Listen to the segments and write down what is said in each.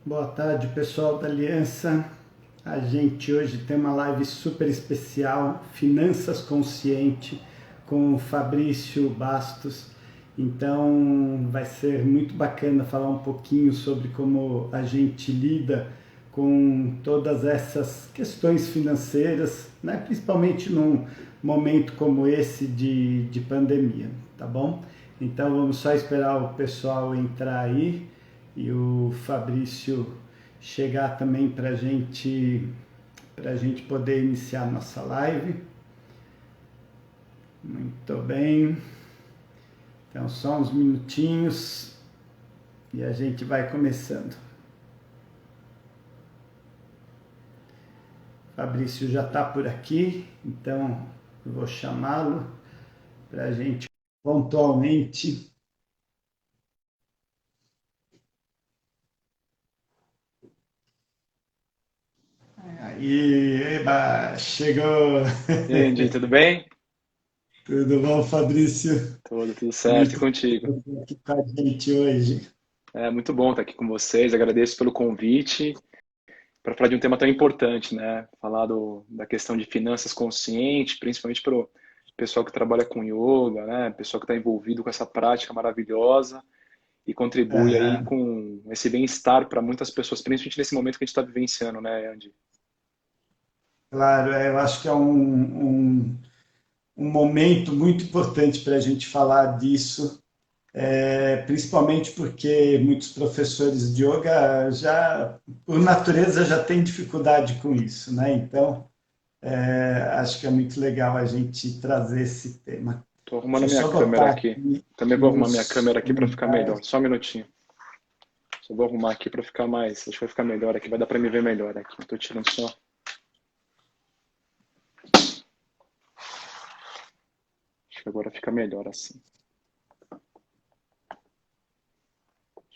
Boa tarde, pessoal da Aliança. A gente hoje tem uma live super especial, Finanças Consciente, com o Fabrício Bastos. Então, vai ser muito bacana falar um pouquinho sobre como a gente lida com todas essas questões financeiras, né? Principalmente num momento como esse de pandemia, tá bom? Então, vamos só esperar o pessoal entrar aí e o Fabrício chegar também para a gente poder iniciar nossa live. Muito bem. Então, só uns minutinhos e a gente vai começando. Fabrício já está por aqui, então eu vou chamá-lo para a gente pontualmente. Aí, eba, chegou! E aí, Andy, tudo bem? Tudo bom, Fabrício? Tudo certo e Muito contigo. bom estar aqui com a gente hoje. É muito bom estar aqui com vocês. Agradeço pelo convite para falar de um tema tão importante, né? Falar da questão de finanças conscientes, principalmente para o pessoal que trabalha com yoga, né? Pessoal que está envolvido com essa prática maravilhosa e contribui aí Aham. com esse bem-estar para muitas pessoas, principalmente nesse momento que a gente está vivenciando, né, Andy? Claro, eu acho que é um momento muito importante para a gente falar disso, principalmente porque muitos professores de yoga já, por natureza, já têm dificuldade com isso, né? Então, acho que é muito legal a gente trazer esse tema. Estou arrumando Deixa a eu minha só câmera botar aqui. aqui Também vou arrumar minha nos câmera aqui para ficar melhor. comentários. Só um minutinho. Só vou arrumar aqui para ficar mais. Acho que vai ficar melhor aqui. Vai dar para me ver melhor aqui. Estou tirando só. Acho que agora fica melhor assim. Acho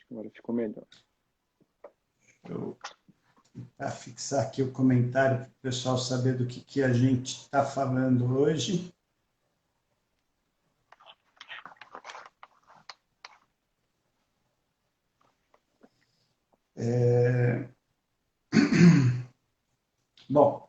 que agora ficou melhor. Eu vou fixar aqui o comentário para o pessoal saber do que a gente está falando hoje. Bom,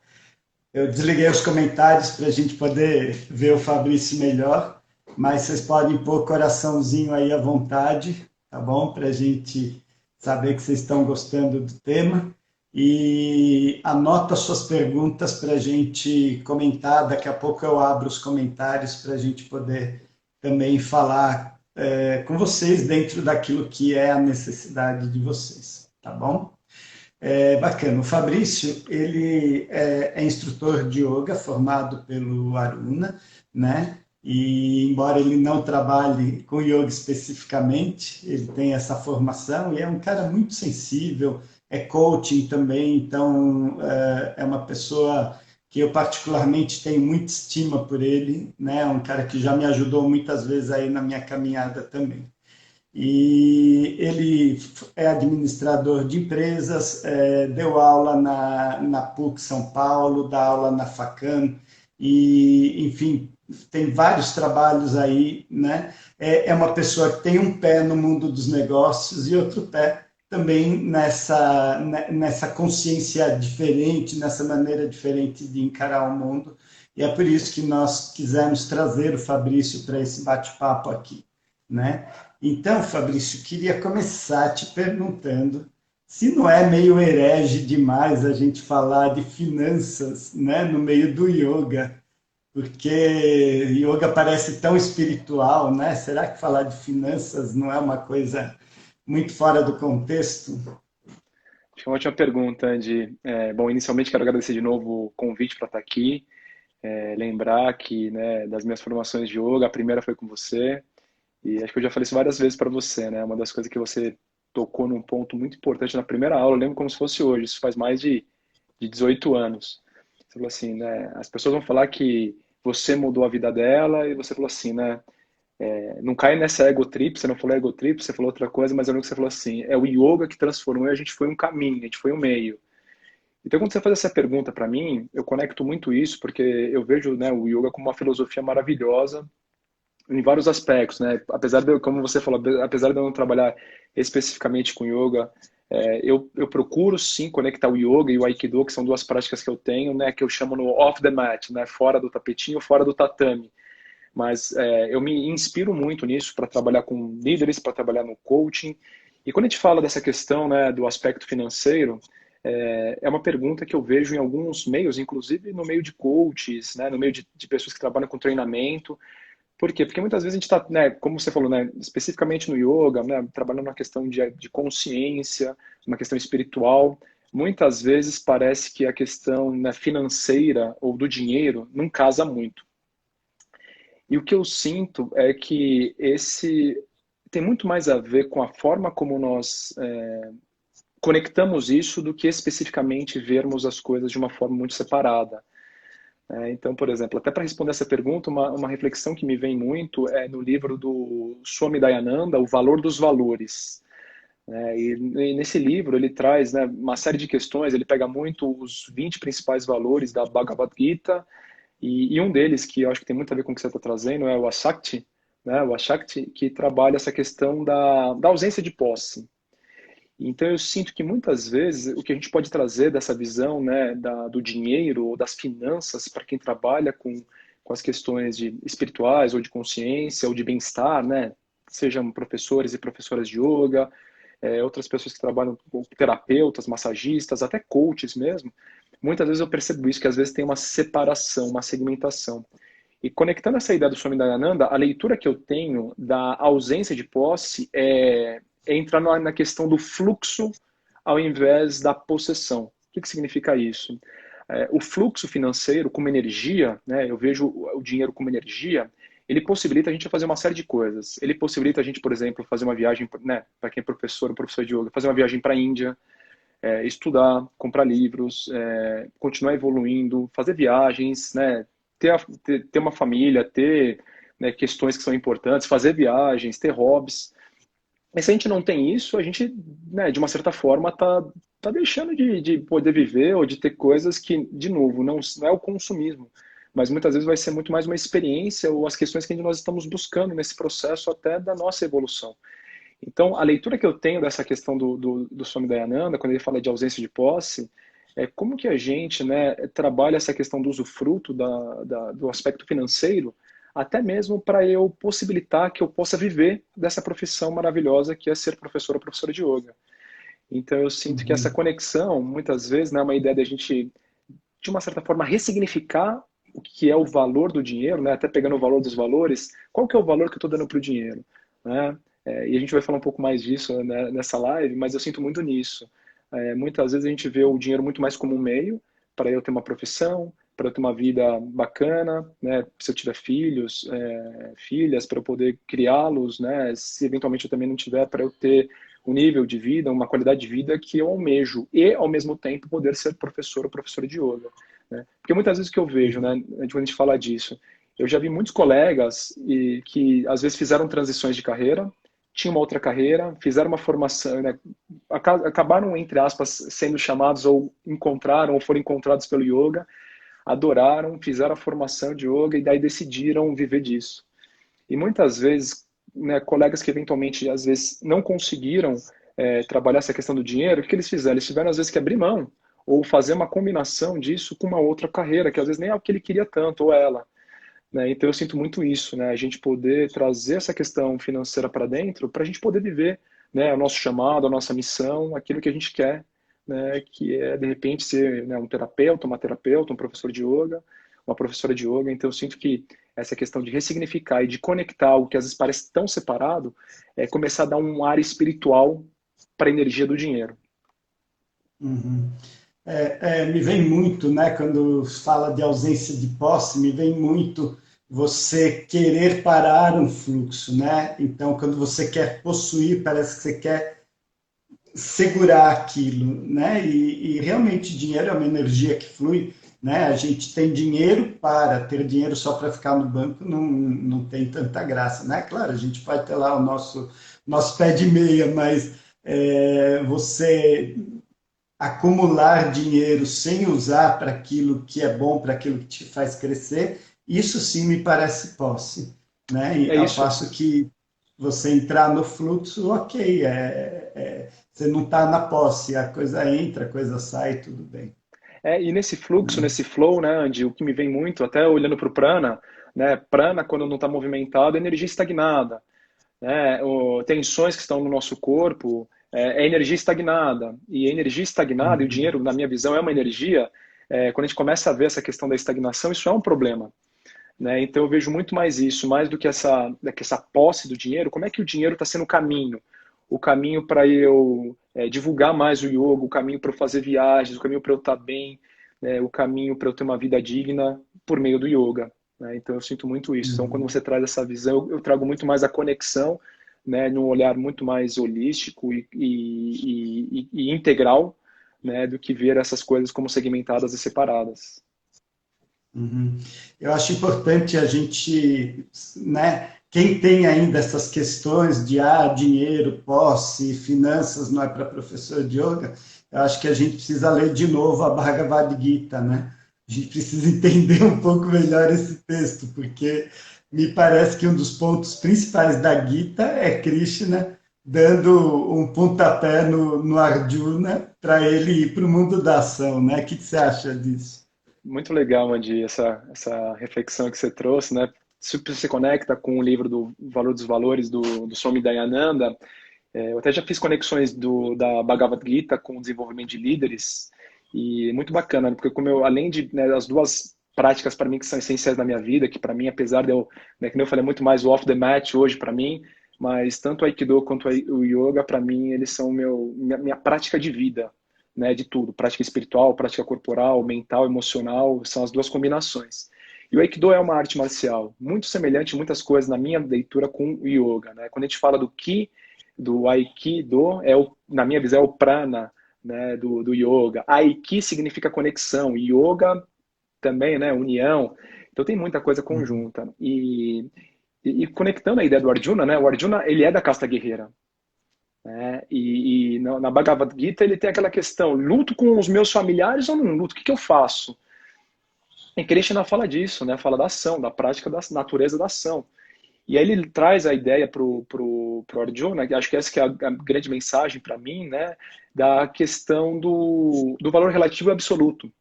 eu desliguei os comentários para a gente poder ver o Fabrício melhor, mas vocês podem pôr coraçãozinho aí à vontade, tá bom? Para a gente saber que vocês estão gostando do tema. E anota suas perguntas para a gente comentar. Daqui a pouco eu abro os comentários para a gente poder também falar com vocês dentro daquilo que é a necessidade de vocês, tá bom? Bacana. O Fabrício, ele é instrutor de yoga formado pelo Aruna, né? E embora ele não trabalhe com yoga especificamente, ele tem essa formação e é um cara muito sensível, é coaching também, então é uma pessoa que eu particularmente tenho muita estima por ele, né? É um cara que já me ajudou muitas vezes aí na minha caminhada também. E ele é administrador de empresas, deu aula na PUC São Paulo, dá aula na Facam, e, enfim, tem vários trabalhos aí, né? É uma pessoa que tem um pé no mundo dos negócios e outro pé também nessa consciência diferente, nessa maneira diferente de encarar o mundo. E é por isso que nós quisemos trazer o Fabrício para esse bate-papo aqui, né? Então, Fabrício, queria começar te perguntando se não é meio herege demais a gente falar de finanças, né, no meio do yoga, porque yoga parece tão espiritual, né? Será que falar de finanças não é uma coisa muito fora do contexto? Acho que é uma ótima pergunta, Andy. Bom, inicialmente quero agradecer de novo o convite para estar aqui. Lembrar que, né, das minhas formações de yoga, a primeira foi com você. E acho que eu já falei isso várias vezes para você, né? Uma das coisas que você tocou num ponto muito importante na primeira aula, eu lembro como se fosse hoje, isso faz mais de 18 anos. Você falou assim, né? As pessoas vão falar que você mudou a vida dela e você falou assim, né? Não cai nessa ego trip, você não falou ego trip, você falou outra coisa, mas eu lembro que você falou assim, é o yoga que transformou e a gente foi um caminho, a gente foi um meio. Então, quando você faz essa pergunta para mim, eu conecto muito isso, porque eu vejo, né, o yoga como uma filosofia maravilhosa em vários aspectos, né? Apesar de, como você falou, apesar de eu não trabalhar especificamente com yoga, Eu procuro sim conectar o yoga e o aikido, que são duas práticas que eu tenho, né, que eu chamo no off the mat, né, fora do tapetinho, fora do tatame. Mas eu me inspiro muito nisso para trabalhar com líderes, para trabalhar no coaching. E quando a gente fala dessa questão, né, do aspecto financeiro, é uma pergunta que eu vejo em alguns meios, inclusive no meio de coaches, né, no meio de pessoas que trabalham com treinamento. Por quê? Porque muitas vezes a gente está, né, como você falou, né, especificamente no yoga, né, trabalhando na questão de consciência, uma questão espiritual. Muitas vezes parece que a questão, né, financeira ou do dinheiro não casa muito. E o que eu sinto é que esse tem muito mais a ver com a forma como nós conectamos isso do que especificamente vermos as coisas de uma forma muito separada. Então, por exemplo, até para responder essa pergunta, uma reflexão que me vem muito é no livro do Swami Dayananda, O Valor dos Valores. E nesse livro ele traz, né, uma série de questões, ele pega muito os 20 principais valores da Bhagavad Gita, e um deles, que eu acho que tem muito a ver com o que você está trazendo, é o Ashakti, né, o Ashakti, que trabalha essa questão da ausência de posse. Então eu sinto que muitas vezes o que a gente pode trazer dessa visão, né, do dinheiro ou das finanças para quem trabalha com as questões espirituais ou de consciência ou de bem-estar, né, sejam professores e professoras de yoga, outras pessoas que trabalham com terapeutas, massagistas, até coaches mesmo, muitas vezes eu percebo isso, que às vezes tem uma separação, uma segmentação. E conectando essa ideia do Swami Dayananda, a leitura que eu tenho da ausência de posse é entrar na questão do fluxo ao invés da possessão. O que significa isso? O fluxo financeiro como energia, né, eu vejo o dinheiro como energia, ele possibilita a gente fazer uma série de coisas. Ele possibilita a gente, por exemplo, fazer uma viagem, né, para quem é professor de yoga, fazer uma viagem para a Índia, estudar, comprar livros, continuar evoluindo, fazer viagens, né, ter uma família, ter, né, questões que são importantes, fazer viagens, ter hobbies. Mas se a gente não tem isso, a gente, né, de uma certa forma, tá deixando de poder viver ou de ter coisas que, de novo, não é o consumismo, mas muitas vezes vai ser muito mais uma experiência ou as questões que nós estamos buscando nesse processo até da nossa evolução. Então, a leitura que eu tenho dessa questão do Swami Dayananda, quando ele fala de ausência de posse, é como que a gente, né, trabalha essa questão do usufruto do aspecto financeiro, até mesmo para eu possibilitar que eu possa viver dessa profissão maravilhosa que é ser professor ou professora de yoga. Então, eu sinto que essa Uhum. conexão, muitas vezes, né, é uma ideia da gente, de uma certa forma, ressignificar o que é o valor do dinheiro, né, até pegando o valor dos valores, qual que é o valor que eu estou dando para o dinheiro, né? E a gente vai falar um pouco mais disso, né, nessa live, mas eu sinto muito nisso. Muitas vezes a gente vê o dinheiro muito mais como um meio para eu ter uma profissão, para eu ter uma vida bacana, né? Se eu tiver filhos, filhas, para eu poder criá-los, né? Se eventualmente eu também não tiver, para eu ter um nível de vida, uma qualidade de vida que eu almejo e, ao mesmo tempo, poder ser professor ou professora de yoga, né? Porque muitas vezes o que eu vejo, né, quando a gente fala disso, eu já vi muitos colegas que às vezes fizeram transições de carreira, tinham uma outra carreira, fizeram uma formação, né, acabaram, entre aspas, sendo chamados ou encontraram ou foram encontrados pelo yoga, adoraram, fizeram a formação de yoga e daí decidiram viver disso. E muitas vezes, né, colegas que eventualmente, às vezes, não conseguiram trabalhar essa questão do dinheiro, o que eles fizeram? Eles tiveram, às vezes, que abrir mão ou fazer uma combinação disso com uma outra carreira, que às vezes nem é o que ele queria tanto, ou ela. Né? Então eu sinto muito isso, né? A gente poder trazer essa questão financeira para dentro, para a gente poder viver, né, o nosso chamado, a nossa missão, aquilo que a gente quer, né, que é de repente ser, né, um terapeuta, uma terapeuta, um professor de yoga, uma professora de yoga. Então eu sinto que essa questão de ressignificar e de conectar o que às vezes parece tão separado é começar a dar um ar espiritual para a energia do dinheiro. Uhum. Me vem muito, né, quando fala de ausência de posse, me vem muito você querer parar um fluxo, né? Então, quando você quer possuir, parece que você quer segurar aquilo, né? E realmente dinheiro é uma energia que flui, né? A gente tem dinheiro para ter dinheiro só para ficar no banco não tem tanta graça, né? Claro, a gente pode ter lá o nosso pé de meia, mas você acumular dinheiro sem usar para aquilo que é bom, para aquilo que te faz crescer, isso sim me parece posse, né? E É ao isso. passo que você entrar no fluxo, ok, você não está na posse, a coisa entra, a coisa sai, tudo bem. E nesse fluxo, Né? nesse flow, né, Andy, o que me vem muito, até olhando para o prana, né, prana quando não está movimentado, é energia estagnada, né, tensões que estão no nosso corpo, é energia estagnada. E a energia estagnada, e o Uhum. dinheiro, na minha visão, é uma energia, quando a gente começa a ver essa questão da estagnação, isso é um problema. Né? Então eu vejo muito mais isso, mais do que essa posse do dinheiro, como é que o dinheiro está sendo o caminho para eu divulgar mais o yoga, o caminho para eu fazer viagens, o caminho para eu estar bem, né? O caminho para eu ter uma vida digna por meio do yoga. Né? Então eu sinto muito isso. Então quando Uhum. você traz essa visão, eu trago muito mais a conexão, né, num olhar muito mais holístico e integral, né, do que ver essas coisas como segmentadas e separadas. Uhum. Eu acho importante a gente, né, quem tem ainda essas questões de dinheiro, posse, finanças, não é para professor de yoga, eu acho que a gente precisa ler de novo a Bhagavad Gita, né? A gente precisa entender um pouco melhor esse texto, porque me parece que um dos pontos principais da Gita é Krishna dando um pontapé no Arjuna para ele ir para o mundo da ação, né? O que você acha disso? Muito legal, Andy, essa reflexão que você trouxe, né? Super se conecta com o livro do Valor dos Valores do Swami Dayananda. Eu até já fiz conexões da Bhagavad Gita com o desenvolvimento de líderes e é muito bacana, né? Porque como eu, além de, né, as duas práticas para mim que são essenciais na minha vida, que para mim, apesar de eu, né, que nem eu falei, é muito mais o off the mat hoje para mim, mas tanto o Aikido quanto o Yoga, para mim, eles são minha prática de vida, né, de tudo, prática espiritual, prática corporal, mental, emocional, são as duas combinações. E o Aikido é uma arte marcial, muito semelhante em muitas coisas na minha leitura com o Yoga, né? Quando a gente fala do Ki, do Aikido, na minha visão, é o prana, né, do yoga. Aiki significa conexão, yoga também, né, união. Então tem muita coisa Uhum. conjunta. E conectando a ideia do Arjuna, né, o Arjuna, ele é da casta guerreira. Né, e na Bhagavad Gita ele tem aquela questão, luto com os meus familiares ou não luto? O que, que eu faço? E Krishna fala disso, né, fala da ação, da prática da natureza da ação. E aí ele traz a ideia pro Arjuna, que acho que essa que é a grande mensagem para mim, né, da questão do valor relativo e absoluto.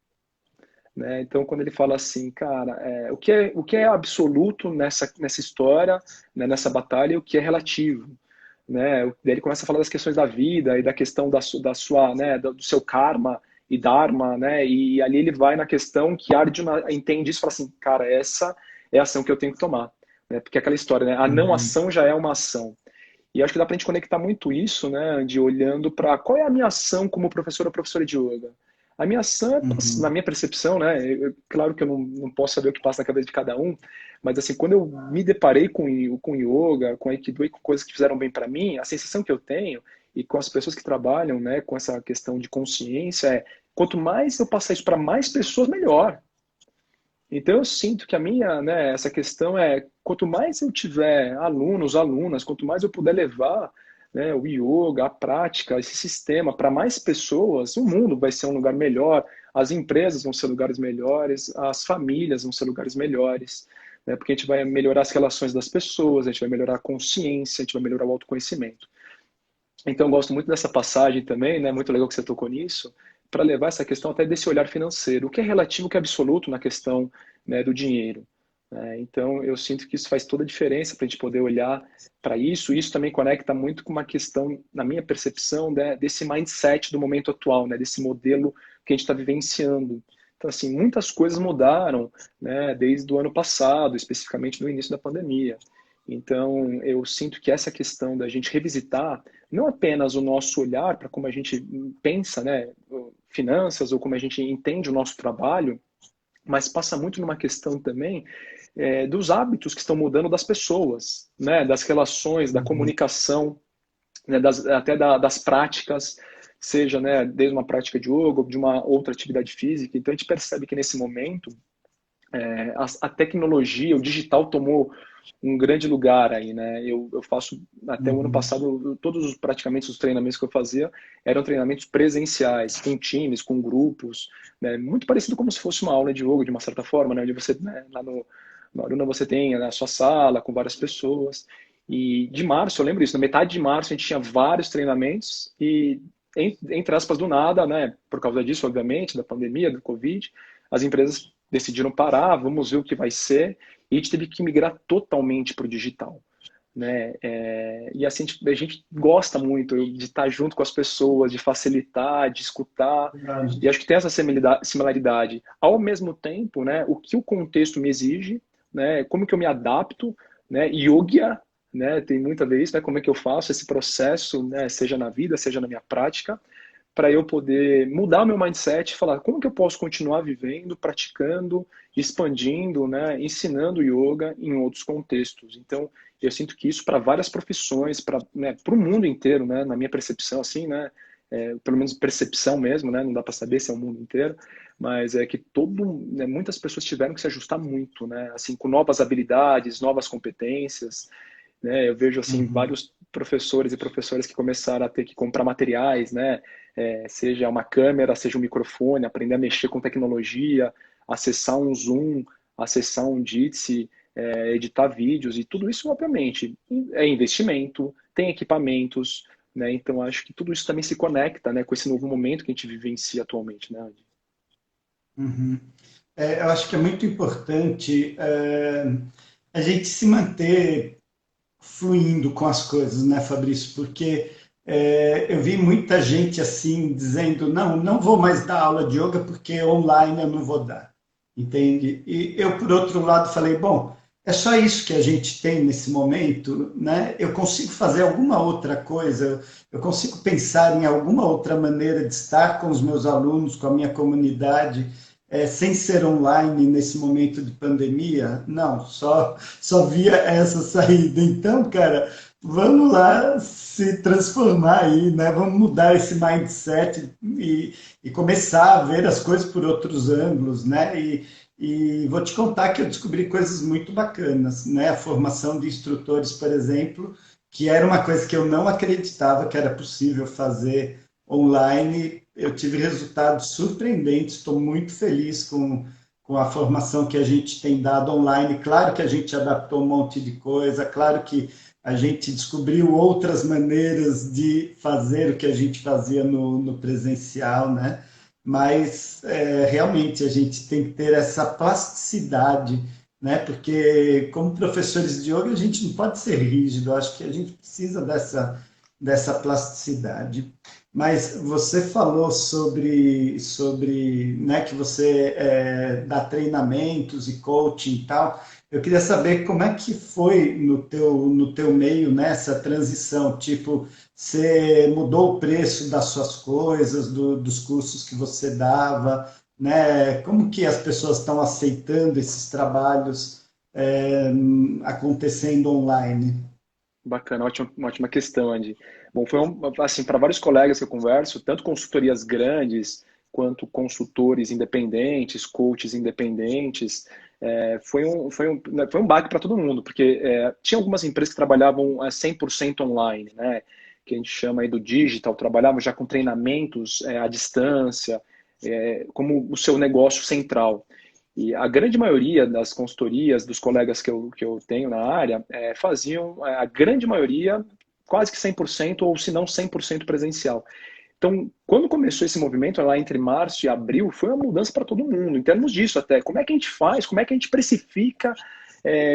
Né? Então, quando ele fala assim, cara, o que é absoluto nessa história, né, nessa batalha, e o que é relativo? Né? Daí ele começa a falar das questões da vida e da questão da sua, né, do seu karma e dharma, né? E ali ele vai na questão que Arjuna entende isso e fala assim, cara, essa é a ação que eu tenho que tomar. Né? Porque é aquela história, né? A não Uhum. ação já é uma ação. E acho que dá pra gente conectar muito isso, né, de olhando para qual é a minha ação como professor ou professora de yoga. A minha ação, na Uhum. minha percepção, né, claro que eu não posso saber o que passa na cabeça de cada um, mas assim, quando eu me deparei com yoga, com aikido e com coisas que fizeram bem para mim, a sensação que eu tenho e com as pessoas que trabalham, né, com essa questão de consciência quanto mais eu passar isso para mais pessoas, melhor. Então eu sinto que a minha, né, essa questão quanto mais eu tiver alunos, alunas, quanto mais eu puder levar, né, o yoga, a prática, esse sistema para mais pessoas, o mundo vai ser um lugar melhor, as empresas vão ser lugares melhores, as famílias vão ser lugares melhores, né, porque a gente vai melhorar as relações das pessoas, a gente vai melhorar a consciência, a gente vai melhorar o autoconhecimento. Então, eu gosto muito dessa passagem também, né? Muito legal que você tocou nisso, para levar essa questão até desse olhar financeiro, o que é relativo, o que é absoluto na questão, né, do dinheiro. Né? Então, eu sinto que isso faz toda a diferença para a gente poder olhar para isso. Isso também conecta muito com uma questão, na minha percepção, né, desse mindset do momento atual, né, desse modelo que a gente está vivenciando. Então, assim, muitas coisas mudaram, né, desde o ano passado, especificamente no início da pandemia. Então, eu sinto que essa questão da gente revisitar não apenas o nosso olhar para como a gente pensa, né, finanças ou como a gente entende o nosso trabalho, mas passa muito numa questão também dos hábitos que estão mudando das pessoas, né, das relações, da Uhum. comunicação, né, das práticas, seja, né, desde uma prática de yoga ou de uma outra atividade física. Então a gente percebe que nesse momento a tecnologia, o digital tomou um grande lugar aí, né? Eu faço até o ano Uhum. passado praticamente os treinamentos que eu fazia eram treinamentos presenciais, com times, com grupos, né? Muito parecido como se fosse uma aula de yoga de uma certa forma, né? Onde você, né, lá no Aruna você tem a sua sala com várias pessoas. E de março, eu lembro isso, na metade de março a gente tinha vários treinamentos e, entre aspas, do nada, né, por causa disso, obviamente, da pandemia, do Covid, as empresas decidiram parar, vamos ver o que vai ser, e a gente teve que migrar totalmente para o digital, né? E assim, tipo, a gente gosta muito de estar junto com as pessoas, de facilitar, de escutar, Verdade. e acho que tem essa similaridade. Ao mesmo tempo, né, o que o contexto me exige, né, como que eu me adapto, né, yoga, né, tem muito a ver isso, né, como é que eu faço esse processo, né, seja na vida, seja na minha prática, para eu poder mudar o meu mindset e falar como que eu posso continuar vivendo, praticando, expandindo, né, ensinando yoga em outros contextos. Então, eu sinto que isso para várias profissões, para, né, o mundo inteiro, né, na minha percepção, assim, né, pelo menos percepção mesmo, né, não dá para saber se é o mundo inteiro, mas é que né, muitas pessoas tiveram que se ajustar muito, né, assim, com novas habilidades, novas competências, né? Eu vejo assim Uhum. vários professores e professoras que começaram a ter que comprar materiais, né? Seja uma câmera, seja um microfone, aprender a mexer com tecnologia, acessar um Zoom, acessar um Jitsi, editar vídeos e tudo isso, obviamente, é investimento, tem equipamentos, né? Então acho que tudo isso também se conecta, né, com esse novo momento que a gente vivencia atualmente, né, Andy? Uhum. Eu acho que é muito importante a gente se manter fluindo com as coisas, né, Fabrício? Porque eu vi muita gente assim dizendo, não, não vou mais dar aula de yoga porque online eu não vou dar, entende? E eu, por outro lado, falei, bom, é só isso que a gente tem nesse momento, né? Eu consigo fazer alguma outra coisa, eu consigo pensar em alguma outra maneira de estar com os meus alunos, com a minha comunidade, sem ser online nesse momento de pandemia? Não, só via essa saída. Então, cara, vamos lá se transformar aí, né? Vamos mudar esse mindset e começar a ver as coisas por outros ângulos, né? E vou te contar que eu descobri coisas muito bacanas, né? A formação de instrutores, por exemplo, que era uma coisa que eu não acreditava que era possível fazer online. Eu tive resultados surpreendentes, estou muito feliz com a formação que a gente tem dado online. Claro que a gente adaptou um monte de coisa, claro que a gente descobriu outras maneiras de fazer o que a gente fazia no presencial, né? Mas realmente a gente tem que ter essa plasticidade, né? Porque como professores de yoga a gente não pode ser rígido, eu acho que a gente precisa dessa plasticidade. Mas você falou sobre né, que você dá treinamentos e coaching e tal. Eu queria saber como é que foi no teu meio nessa transição. Tipo, você mudou o preço das suas coisas, dos cursos que você dava, né? Como que as pessoas estão aceitando esses trabalhos acontecendo online? Bacana, uma ótima questão, Andy. Bom, assim, para vários colegas que eu converso, tanto consultorias grandes quanto consultores independentes, coaches independentes, foi um baque para todo mundo, porque tinha algumas empresas que trabalhavam 100% online, né? Que a gente chama aí do digital, trabalhavam já com treinamentos à distância, como o seu negócio central. E a grande maioria das consultorias, dos colegas que eu tenho na área, faziam, a grande maioria, quase que 100% ou se não 100% presencial. Então, quando começou esse movimento, lá entre março e abril, foi uma mudança para todo mundo, em termos disso até. Como é que a gente faz, como é que a gente precifica,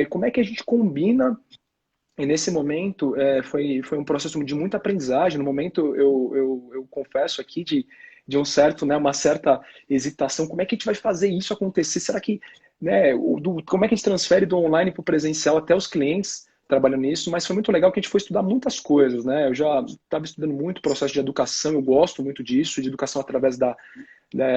como é que a gente combina. E nesse momento foi um processo de muita aprendizagem. No momento, eu confesso aqui de um certo, né, uma certa hesitação. Como é que a gente vai fazer isso acontecer? Será que, né, como é que a gente transfere do online para o presencial até os clientes trabalhando nisso? Mas foi muito legal que a gente foi estudar muitas coisas, né? Eu já estava estudando muito processo de educação, eu gosto muito disso, de educação através da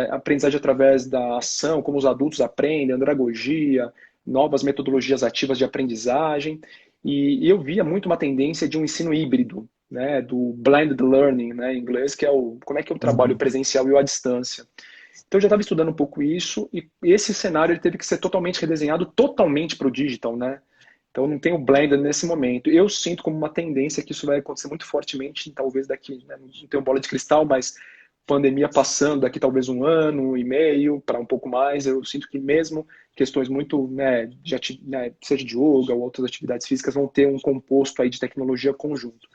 aprendizagem através da ação, como os adultos aprendem, andragogia, novas metodologias ativas de aprendizagem. E eu via muito uma tendência de um ensino híbrido, né, do blended learning, né, em inglês, que é como é que eu trabalho Uhum. presencial e eu à distância. Então eu já estava estudando um pouco isso e esse cenário ele teve que ser totalmente redesenhado totalmente para o digital, né? Então não tem o blended nesse momento. Eu sinto como uma tendência que isso vai acontecer muito fortemente, talvez daqui, né, não tenho bola de cristal, mas pandemia passando, daqui talvez um ano e meio para um pouco mais, eu sinto que mesmo questões muito, né, seja de yoga ou outras atividades físicas, vão ter um composto aí de tecnologia conjunto.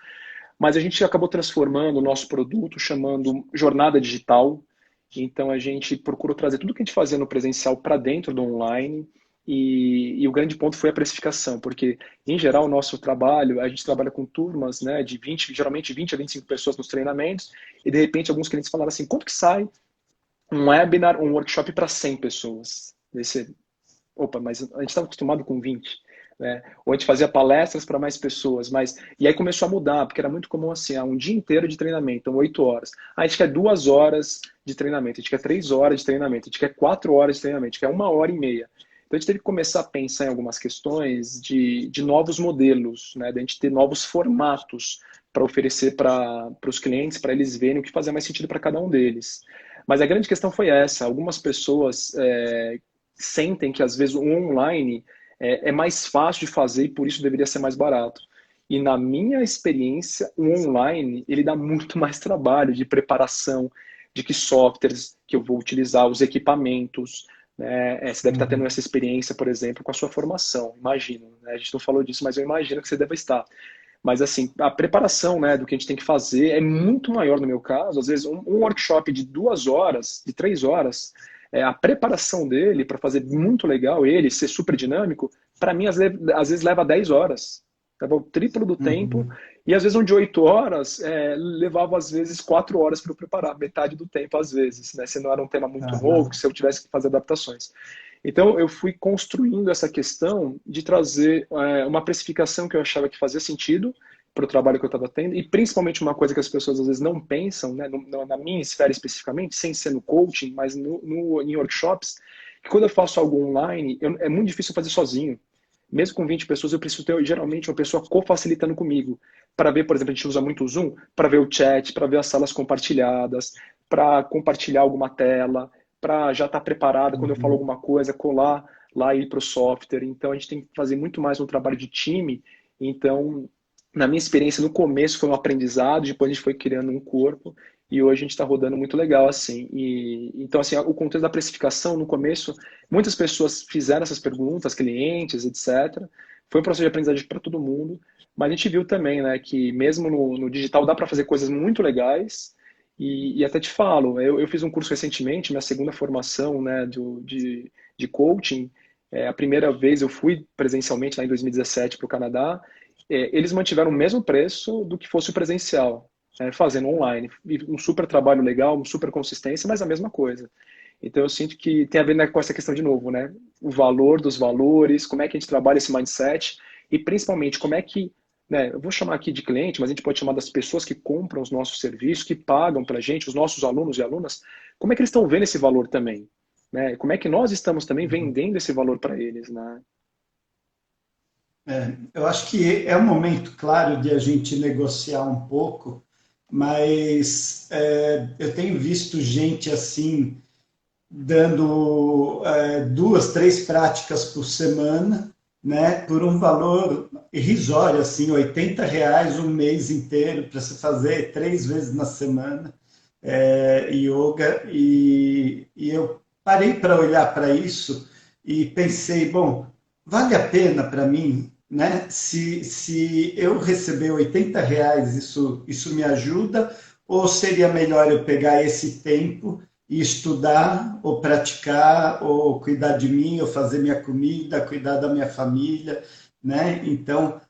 Mas a gente acabou transformando o nosso produto, chamando jornada digital. Então a gente procurou trazer tudo que a gente fazia no presencial para dentro do online. E o grande ponto foi a precificação, porque em geral o nosso trabalho, a gente trabalha com turmas, né, de 20, geralmente 20 a 25 pessoas nos treinamentos, e de repente alguns clientes falaram assim, quanto que sai um webinar, um workshop para 100 pessoas? Esse, opa, mas a gente estava acostumado com 20, né? Ou a gente fazia palestras para mais pessoas, mas e aí começou a mudar, porque era muito comum assim, um dia inteiro de treinamento, então 8 horas. A gente quer 2 horas de treinamento, a gente quer 3 horas de treinamento, a gente quer 4 horas de treinamento, a gente quer 1 hora e meia. Então a gente teve que começar a pensar em algumas questões de novos modelos, né? De a gente ter novos formatos para oferecer para os clientes, para eles verem o que fazia mais sentido para cada um deles. Mas a grande questão foi essa. Algumas pessoas sentem que às vezes o online é mais fácil de fazer e por isso deveria ser mais barato. E na minha experiência, o online ele dá muito mais trabalho de preparação, de que softwares que eu vou utilizar, os equipamentos, né? Você deve estar tendo Uhum. essa experiência, por exemplo, com a sua formação, imagino, né? A gente não falou disso, mas eu imagino que você deve estar. Mas assim, a preparação, né, do que a gente tem que fazer é muito maior no meu caso. Às vezes um workshop de 2 horas, de 3 horas, a preparação dele para fazer muito legal, ele ser super dinâmico, para mim às vezes leva 10 horas. Leva o triplo do tempo. Uhum. E às vezes um de 8 horas levava às vezes 4 horas para eu preparar, metade do tempo às vezes, né? Se não era um tema muito novo, Aham. se eu tivesse que fazer adaptações. Então, eu fui construindo essa questão de trazer uma precificação que eu achava que fazia sentido para o trabalho que eu estava tendo, e principalmente uma coisa que as pessoas às vezes não pensam, né, na minha esfera especificamente, sem ser no coaching, mas em workshops, que quando eu faço algo online, é muito difícil fazer sozinho. Mesmo com 20 pessoas, eu preciso ter geralmente uma pessoa co-facilitando comigo. Para ver, por exemplo, a gente usa muito o Zoom, para ver o chat, para ver as salas compartilhadas, para compartilhar alguma tela, para já estar preparado quando eu falo Uhum. alguma coisa, colar lá e ir para o software. Então a gente tem que fazer muito mais um trabalho de time. Então, na minha experiência, no começo foi um aprendizado, depois a gente foi criando um corpo e hoje a gente está rodando muito legal assim. E então assim, o contexto da precificação no começo, muitas pessoas fizeram essas perguntas, clientes, etc. Foi um processo de aprendizagem para todo mundo, mas a gente viu também, né, que mesmo no digital dá para fazer coisas muito legais. E até te falo, eu fiz um curso recentemente, minha segunda formação, né, de coaching. A primeira vez eu fui presencialmente lá em 2017 para o Canadá. Eles mantiveram o mesmo preço do que fosse o presencial, fazendo online. E um super trabalho legal, uma super consistência, mas a mesma coisa. Então eu sinto que tem a ver, né, com essa questão de novo, né? O valor dos valores, como é que a gente trabalha esse mindset e principalmente como é que, né, eu vou chamar aqui de cliente, mas a gente pode chamar das pessoas que compram os nossos serviços, que pagam para a gente, os nossos alunos e alunas, como é que eles estão vendo esse valor também? Né? Como é que nós estamos também Uhum. vendendo esse valor para eles, né? Eu acho que é um momento, claro, de a gente negociar um pouco, mas eu tenho visto gente assim dando 2, 3 práticas por semana, né, por um valor irrisório, assim, R$ 80 um mês inteiro para se fazer 3 vezes na semana yoga, e eu parei para olhar para isso e pensei, bom, vale a pena para mim, né? Se eu receber R$ 80, isso me ajuda, ou seria melhor eu pegar esse tempo e estudar, ou praticar, ou cuidar de mim, ou fazer minha comida, cuidar da minha família, né? Então,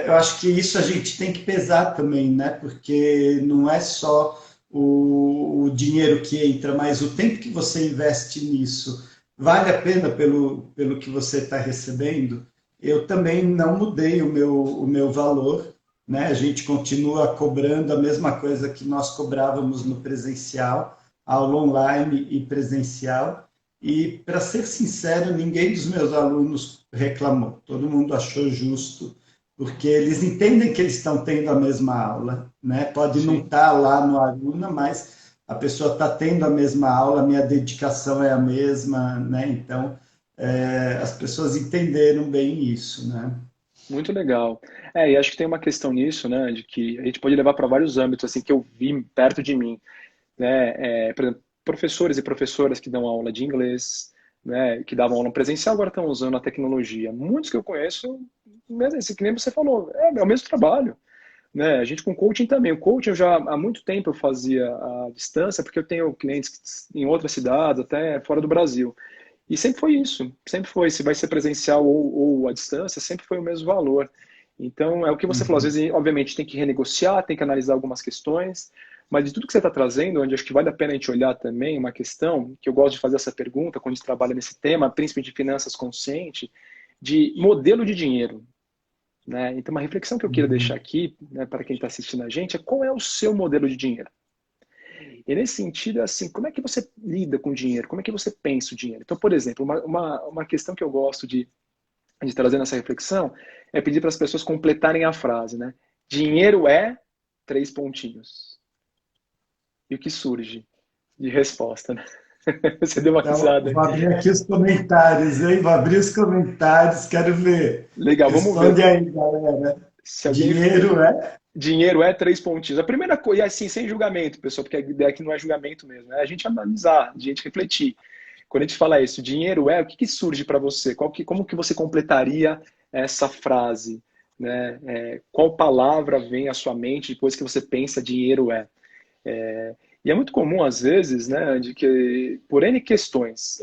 eu acho que isso a gente tem que pesar também, né? Porque não é só o dinheiro que entra, mas o tempo que você investe nisso vale a pena pelo que você está recebendo. Eu também não mudei o meu valor, né? A gente continua cobrando a mesma coisa que nós cobrávamos no presencial, aula online e presencial. E, para ser sincero, ninguém dos meus alunos reclamou. Todo mundo achou justo, porque eles entendem que eles estão tendo a mesma aula, né? Pode não Sim. estar lá no Aruna, mas a pessoa está tendo a mesma aula, a minha dedicação é a mesma, né? Então, as pessoas entenderam bem isso, né? Muito legal. E acho que tem uma questão nisso, né, de que a gente pode levar para vários âmbitos, assim, que eu vi perto de mim. né? Por exemplo, professores e professoras que dão aula de inglês, né? Que davam aula presencial, agora estão usando a tecnologia. Muitos que eu conheço, mesmo esse que nem você falou, é o mesmo trabalho, né? A gente com coaching também. O coaching eu já há muito tempo eu fazia à distância, porque eu tenho clientes em outras cidades, até fora do Brasil. E sempre foi isso, sempre foi. Se vai ser presencial ou à distância, sempre foi o mesmo valor. Então, é o que você falou. Às Uhum. vezes, obviamente, tem que renegociar, tem que analisar algumas questões, mas de tudo que você está trazendo, onde acho que vale a pena a gente olhar também, uma questão, que eu gosto de fazer essa pergunta quando a gente trabalha nesse tema, principalmente de finanças consciente, de modelo de dinheiro. Né? Então, uma reflexão que eu queria deixar Uhum. aqui, né, para quem está assistindo a gente, é qual é o seu modelo de dinheiro? E nesse sentido, é assim, como é que você lida com o dinheiro? Como é que você pensa o dinheiro? Então, por exemplo, uma questão que eu gosto de trazer nessa reflexão é pedir para as pessoas completarem a frase, né? Dinheiro é três pontinhos. E o que surge de resposta, né? Você deu uma Então, risada. vou abrir aqui os comentários, hein? Vou abrir os comentários, quero ver. Legal, vamos Responde ver. aí, galera. Se alguém. Dinheiro é? Dinheiro é três pontinhos. A primeira coisa, e assim, sem julgamento, pessoal, porque a ideia aqui não é julgamento mesmo, é a gente analisar, a gente refletir. Quando a gente fala isso, dinheiro é, o que surge para você? Como que você completaria essa frase? Né? Qual palavra vem à sua mente depois que você pensa dinheiro é? E é muito comum, às vezes, né, de que, por N questões,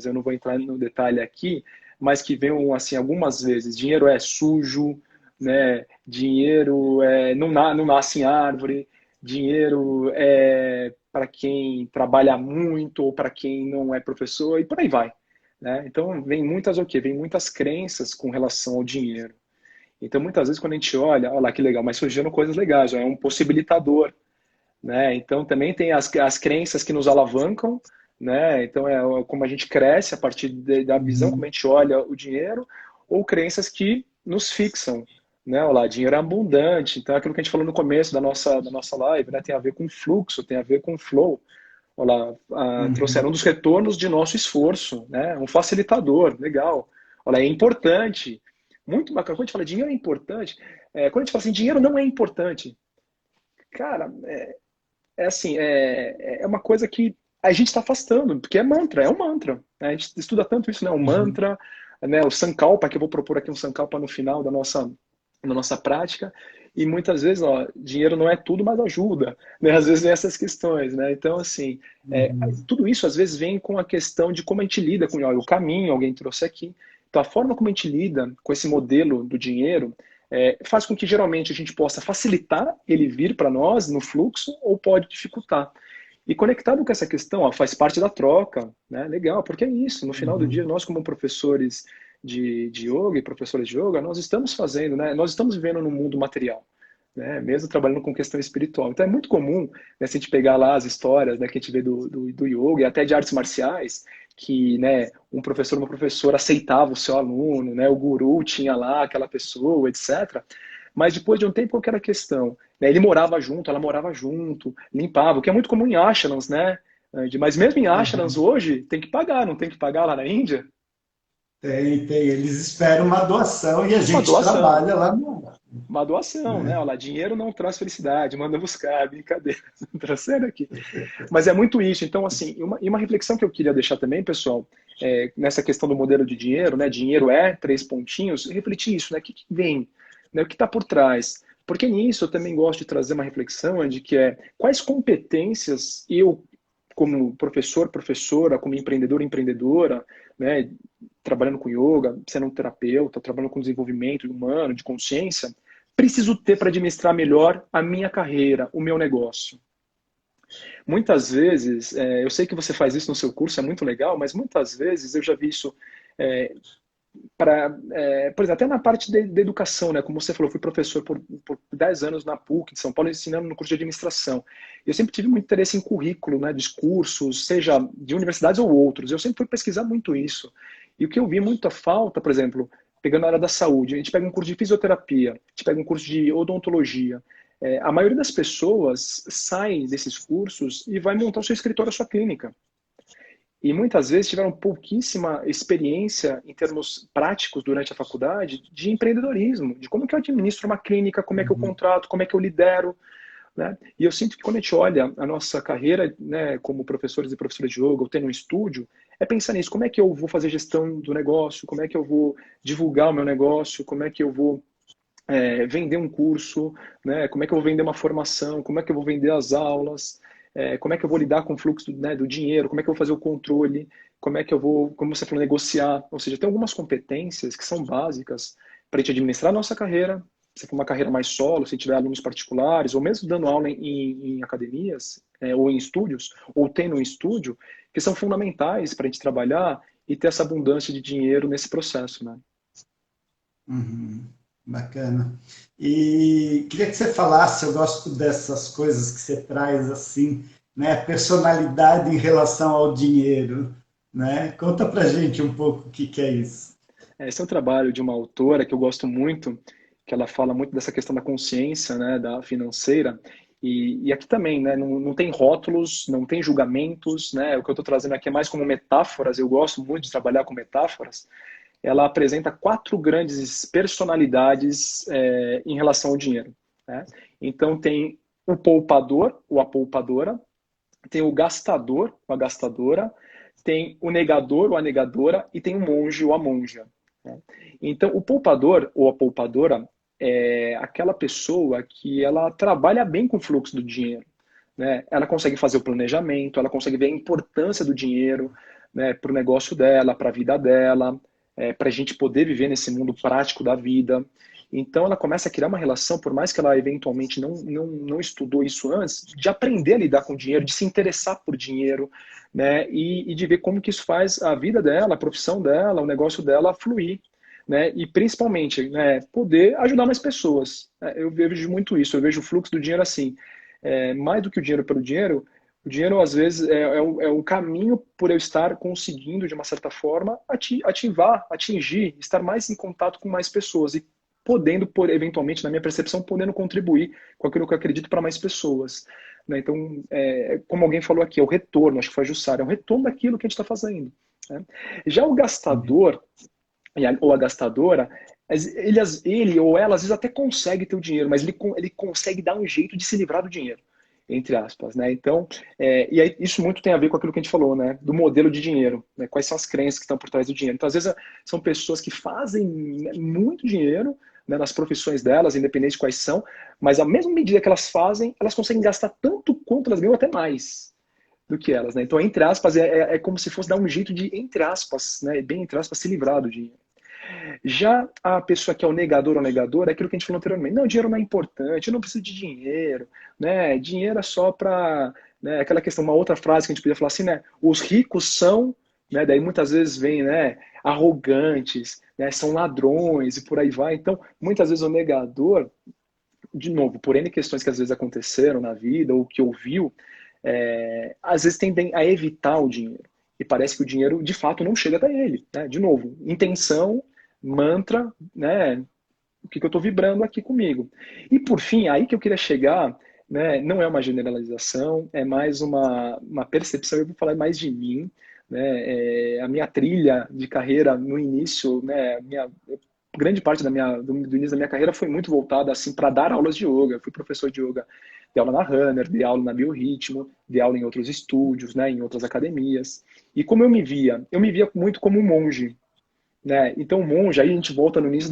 eu não vou entrar no detalhe aqui, mas que venham, assim, algumas vezes, dinheiro é sujo, né, dinheiro não nasce em árvore, dinheiro é para quem trabalha muito ou para quem não é professor, e por aí vai. Né? Então, vem muitas o quê? Vem muitas crenças com relação ao dinheiro. Então, muitas vezes, quando a gente olha lá que legal, mas surgindo coisas legais, ó, é um possibilitador, né? Então também tem as crenças que nos alavancam, né? Então é como a gente cresce a partir da visão como a Uhum. gente olha o dinheiro, ou crenças que nos fixam, né? Olha lá, dinheiro é abundante. Então é aquilo que a gente falou no começo da nossa live, né? Tem a ver com fluxo, tem a ver com flow. Olha lá, trouxeram um Uhum. dos retornos de nosso esforço, né? Um facilitador, legal. Olha, é importante. Muito bacana. Quando a gente fala dinheiro é importante, quando a gente fala assim, dinheiro não é importante, cara, assim, é uma coisa que a gente está afastando, porque é um mantra. Né? A gente estuda tanto isso, né? Um Uhum. mantra, né? O Sankalpa, que eu vou propor aqui um Sankalpa no final da nossa prática. E muitas vezes, ó, dinheiro não é tudo, mas ajuda, né? Às vezes vem essas questões, né? Então, assim, Uhum. tudo isso às vezes vem com a questão de como a gente lida com ó, o caminho, alguém trouxe aqui. Então, a forma como a gente lida com esse modelo do dinheiro faz com que geralmente a gente possa facilitar ele vir para nós no fluxo ou pode dificultar. E conectado com essa questão, ó, faz parte da troca, né? Legal, porque é isso. No final do dia, Uhum. nós como professores de yoga e professores de yoga, nós estamos fazendo, né? Nós estamos vivendo no mundo material. Né, mesmo trabalhando com questão espiritual. Então é muito comum, né, se a gente pegar lá as histórias, né, que a gente vê do yoga e até de artes marciais, que, né, um professor, uma professora aceitava o seu aluno, né, o guru tinha lá aquela pessoa, etc. Mas depois de um tempo, qual que era a questão? Né, ele morava junto, ela morava junto, limpava, o que é muito comum em ashrams, né? Andy? Mas mesmo em ashrams Uhum. hoje, tem que pagar, não tem que pagar lá na Índia? Tem, tem. Eles esperam uma doação e a Uma gente doação. trabalha lá no. Uma doação, né? Né? Olha lá, dinheiro não traz felicidade, manda buscar, brincadeira, trazendo aqui. Mas é muito isso. Então, assim, e uma reflexão que eu queria deixar também, pessoal, nessa questão do modelo de dinheiro, né? Dinheiro é três pontinhos, refletir isso, né? O que vem? Né? O que está por trás? Porque nisso eu também gosto de trazer uma reflexão de que quais competências eu, como professor, professora, como empreendedor, empreendedora, né? Trabalhando com yoga, sendo um terapeuta, trabalhando com desenvolvimento humano, de consciência, preciso ter para administrar melhor a minha carreira, o meu negócio. Muitas vezes, eu sei que você faz isso no seu curso, é muito legal, mas muitas vezes eu já vi isso é, por exemplo, até na parte da educação, né? Como você falou, fui professor por 10 anos na PUC de São Paulo, ensinando no curso de administração. Eu sempre tive muito interesse em currículo, né? Discursos, seja de universidades ou outros. Eu sempre fui pesquisar muito isso. E o que eu vi muita falta, por exemplo, pegando a área da saúde, a gente pega um curso de fisioterapia, a gente pega um curso de odontologia. A maioria das pessoas sai desses cursos e vai montar o seu escritório, a sua clínica. E muitas vezes tiveram pouquíssima experiência em termos práticos durante a faculdade de empreendedorismo, de como que eu administro uma clínica, como é que eu Uhum. contrato, como é que eu lidero. né? E eu sinto que quando a gente olha a nossa carreira, né, como professores e professoras de yoga, ou tendo um estúdio, é pensar nisso, como é que eu vou fazer gestão do negócio, como é que eu vou divulgar o meu negócio, como é que eu vou vender um curso, né? Como é que eu vou vender uma formação, como é que eu vou vender as aulas, como é que eu vou lidar com o fluxo, né, do dinheiro, como é que eu vou fazer o controle, como é que eu vou, como você falou, negociar. Ou seja, tem algumas competências que são básicas para a gente administrar a nossa carreira. Se for uma carreira mais solo, se tiver alunos particulares, ou mesmo dando aula em academias, ou em estúdios, ou tendo um estúdio, que são fundamentais para a gente trabalhar e ter essa abundância de dinheiro nesse processo, né? Uhum, bacana. E queria que você falasse, eu gosto dessas coisas que você traz assim, né? Personalidade em relação ao dinheiro, né? Conta pra gente um pouco o que que é isso. Esse é um trabalho de uma autora que eu gosto muito, que ela fala muito dessa questão da consciência, né, da financeira. E aqui também, né, não tem rótulos, não tem julgamentos, né? O que eu estou trazendo aqui é mais como metáforas. Eu gosto muito de trabalhar com metáforas. Ela apresenta quatro grandes personalidades em relação ao dinheiro, né? Então tem o poupador, ou a poupadora, tem o gastador, ou a gastadora, tem o negador ou a negadora e tem o monge ou a monja, né? Então, o poupador ou a poupadora é aquela pessoa que ela trabalha bem com o fluxo do dinheiro, né? Ela consegue fazer o planejamento, ela consegue ver a importância do dinheiro, né, para o negócio dela, para a vida dela, para a gente poder viver nesse mundo prático da vida. Então ela começa a criar uma relação, por mais que ela eventualmente não estudou isso antes, de aprender a lidar com o dinheiro, de se interessar por dinheiro, né, e de ver como que isso faz a vida dela, a profissão dela, o negócio dela fluir, né, e principalmente, né, poder ajudar mais pessoas. Eu vejo muito isso, eu vejo o fluxo do dinheiro assim, mais do que o dinheiro pelo dinheiro, o dinheiro às vezes é o caminho por eu estar conseguindo, de uma certa forma, atingir, estar mais em contato com mais pessoas e podendo, eventualmente, na minha percepção, podendo contribuir com aquilo que eu acredito para mais pessoas, né? Então, como alguém falou aqui, é o retorno, acho que foi a Jussara, é um retorno daquilo que a gente está fazendo, né? Já o gastador, ou a gastadora, ele ou ela às vezes até consegue ter o dinheiro, mas ele consegue dar um jeito de se livrar do dinheiro, entre aspas, né? Então, e aí, isso muito tem a ver com aquilo que a gente falou, né? Do modelo de dinheiro, né? Quais são as crenças que estão por trás do dinheiro. Então, às vezes, são pessoas que fazem, né, muito dinheiro, né, nas profissões delas, independente de quais são, mas à mesma medida que elas fazem, elas conseguem gastar tanto quanto elas ganham, até mais do que elas, né? Então, entre aspas, é como se fosse dar um jeito de, entre aspas, né, bem entre aspas, se livrar do dinheiro. Já a pessoa que é o negador ou negadora é aquilo que a gente falou anteriormente. Não, dinheiro não é importante, eu não preciso de dinheiro, né? Dinheiro é só para, né, aquela questão, uma outra frase que a gente podia falar assim, né? Os ricos são, né? Daí muitas vezes vem, né? Arrogantes, né? São ladrões e por aí vai. Então, muitas vezes o negador, de novo, por N questões que às vezes aconteceram na vida ou que ouviu, às vezes tendem a evitar o dinheiro. E parece que o dinheiro, de fato, não chega até ele, né? De novo, intenção, mantra, né? O que eu estou vibrando aqui comigo. E por fim, aí que eu queria chegar, né? Não é uma generalização, é mais uma percepção, eu vou falar mais de mim, né? A minha trilha de carreira no início, né? Grande parte do início da minha carreira foi muito voltada assim para dar aulas de yoga. Eu fui professor de yoga, dei aula na Runner, dei aula na Biorritmo, dei aula em outros estúdios, né, em outras academias. E como eu me via muito como um monge, né? Então, o monge, aí a gente volta no início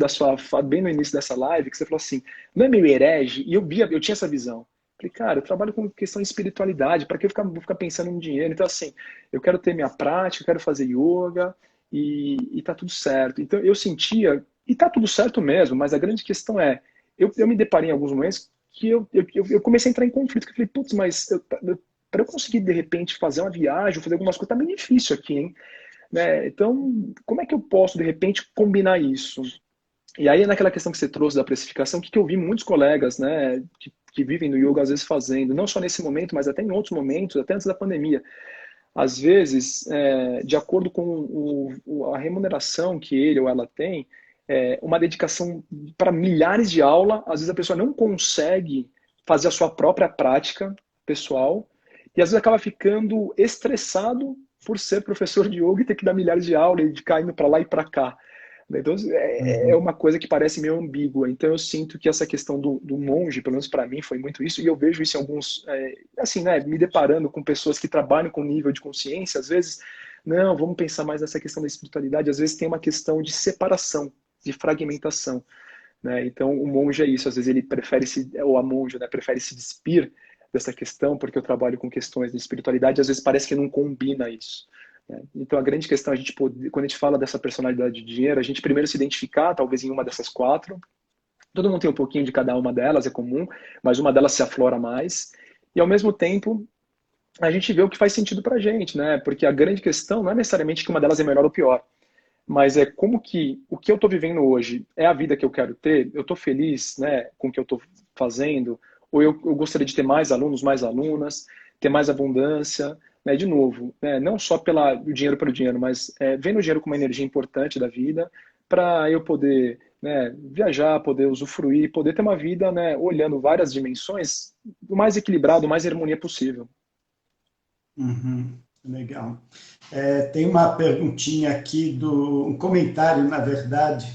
bem no início dessa live, que você falou assim, não é meio herege? E eu tinha essa visão. Falei, cara, eu trabalho com questão de espiritualidade, para que vou ficar pensando em dinheiro? Então, assim, eu quero ter minha prática, eu quero fazer yoga e tá tudo certo. Então, eu sentia, e tá tudo certo mesmo, mas a grande questão é, eu me deparei em alguns momentos que eu comecei a entrar em conflito, que eu falei, putz, mas para eu conseguir, de repente, fazer uma viagem, fazer algumas coisas, tá meio difícil aqui, hein? Né? Então, como é que eu posso, de repente, combinar isso? E aí, naquela questão que você trouxe da precificação, o que eu vi muitos colegas, né, que vivem no yoga, às vezes fazendo, não só nesse momento, mas até em outros momentos, até antes da pandemia. Às vezes, de acordo com a remuneração que ele ou ela tem, uma dedicação para milhares de aulas, às vezes a pessoa não consegue fazer a sua própria prática pessoal e às vezes acaba ficando estressado por ser professor de yoga e ter que dar milhares de aulas e ficar indo para lá e para cá. Então, é Uhum. uma coisa que parece meio ambígua. Então, eu sinto que essa questão do monge, pelo menos para mim, foi muito isso. E eu vejo isso em alguns, assim, né, me deparando com pessoas que trabalham com nível de consciência. Às vezes, não, vamos pensar mais nessa questão da espiritualidade. Às vezes tem uma questão de separação, de fragmentação, né? Então, o monge é isso. Às vezes ele prefere se, ou a monja, né, prefere se despir dessa questão, porque eu trabalho com questões de espiritualidade. Às vezes parece que não combina isso, né? Então, a grande questão é a gente poder, quando a gente fala dessa personalidade de dinheiro, a gente primeiro se identificar, talvez em uma dessas quatro. Todo mundo tem um pouquinho de cada uma delas, é comum, mas uma delas se aflora mais. E, ao mesmo tempo, a gente vê o que faz sentido pra gente, né? Porque a grande questão não é necessariamente que uma delas é melhor ou pior, mas é como que o que eu estou vivendo hoje é a vida que eu quero ter, eu estou feliz, né, com o que eu estou fazendo, ou eu gostaria de ter mais alunos, mais alunas, ter mais abundância, né, de novo, né, não só o dinheiro pelo dinheiro, mas vendo o dinheiro como uma energia importante da vida, para eu poder, né, viajar, poder usufruir, poder ter uma vida, né, olhando várias dimensões, o mais equilibrado, o mais harmonia possível. Uhum. Legal. Tem uma perguntinha aqui, um comentário, na verdade,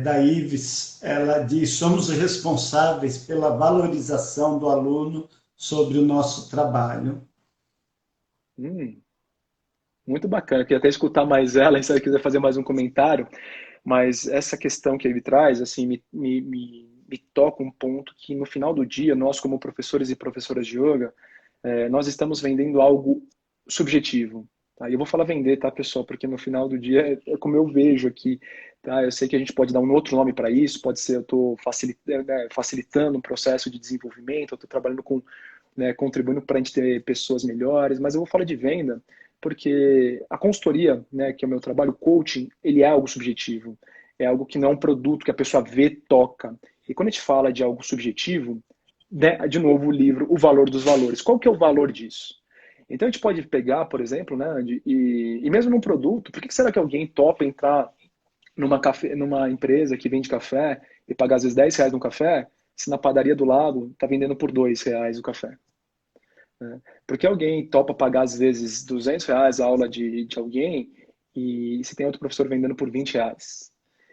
da Ives. Ela diz: somos responsáveis pela valorização do aluno sobre o nosso trabalho. Hum. Muito bacana, queria até escutar mais ela, se ela quiser fazer mais um comentário, mas essa questão que ele traz, assim, me toca um ponto que no final do dia, nós como professores e professoras de yoga, nós estamos vendendo algo subjetivo, tá? E eu vou falar vender, tá, pessoal? Porque no final do dia é como eu vejo aqui, tá? Eu sei que a gente pode dar um outro nome para isso, pode ser eu estou facilitando, né, facilitando um processo de desenvolvimento, eu estou trabalhando com, né, contribuindo para a gente ter pessoas melhores, mas eu vou falar de venda porque a consultoria, né, que é o meu trabalho, o coaching, ele é algo subjetivo, é algo que não é um produto que a pessoa vê, toca. E quando a gente fala de algo subjetivo, né, de novo o livro O Valor dos Valores. Qual que é o valor disso? Então a gente pode pegar, por exemplo, né, e mesmo num produto, por que será que alguém topa entrar numa empresa que vende café e pagar às vezes R$ 10 no café, se na padaria do lado está vendendo por R$ 2 o café? Né? Porque alguém topa pagar, às vezes, R$ 200 a aula de alguém e se tem outro professor vendendo por R$ 20.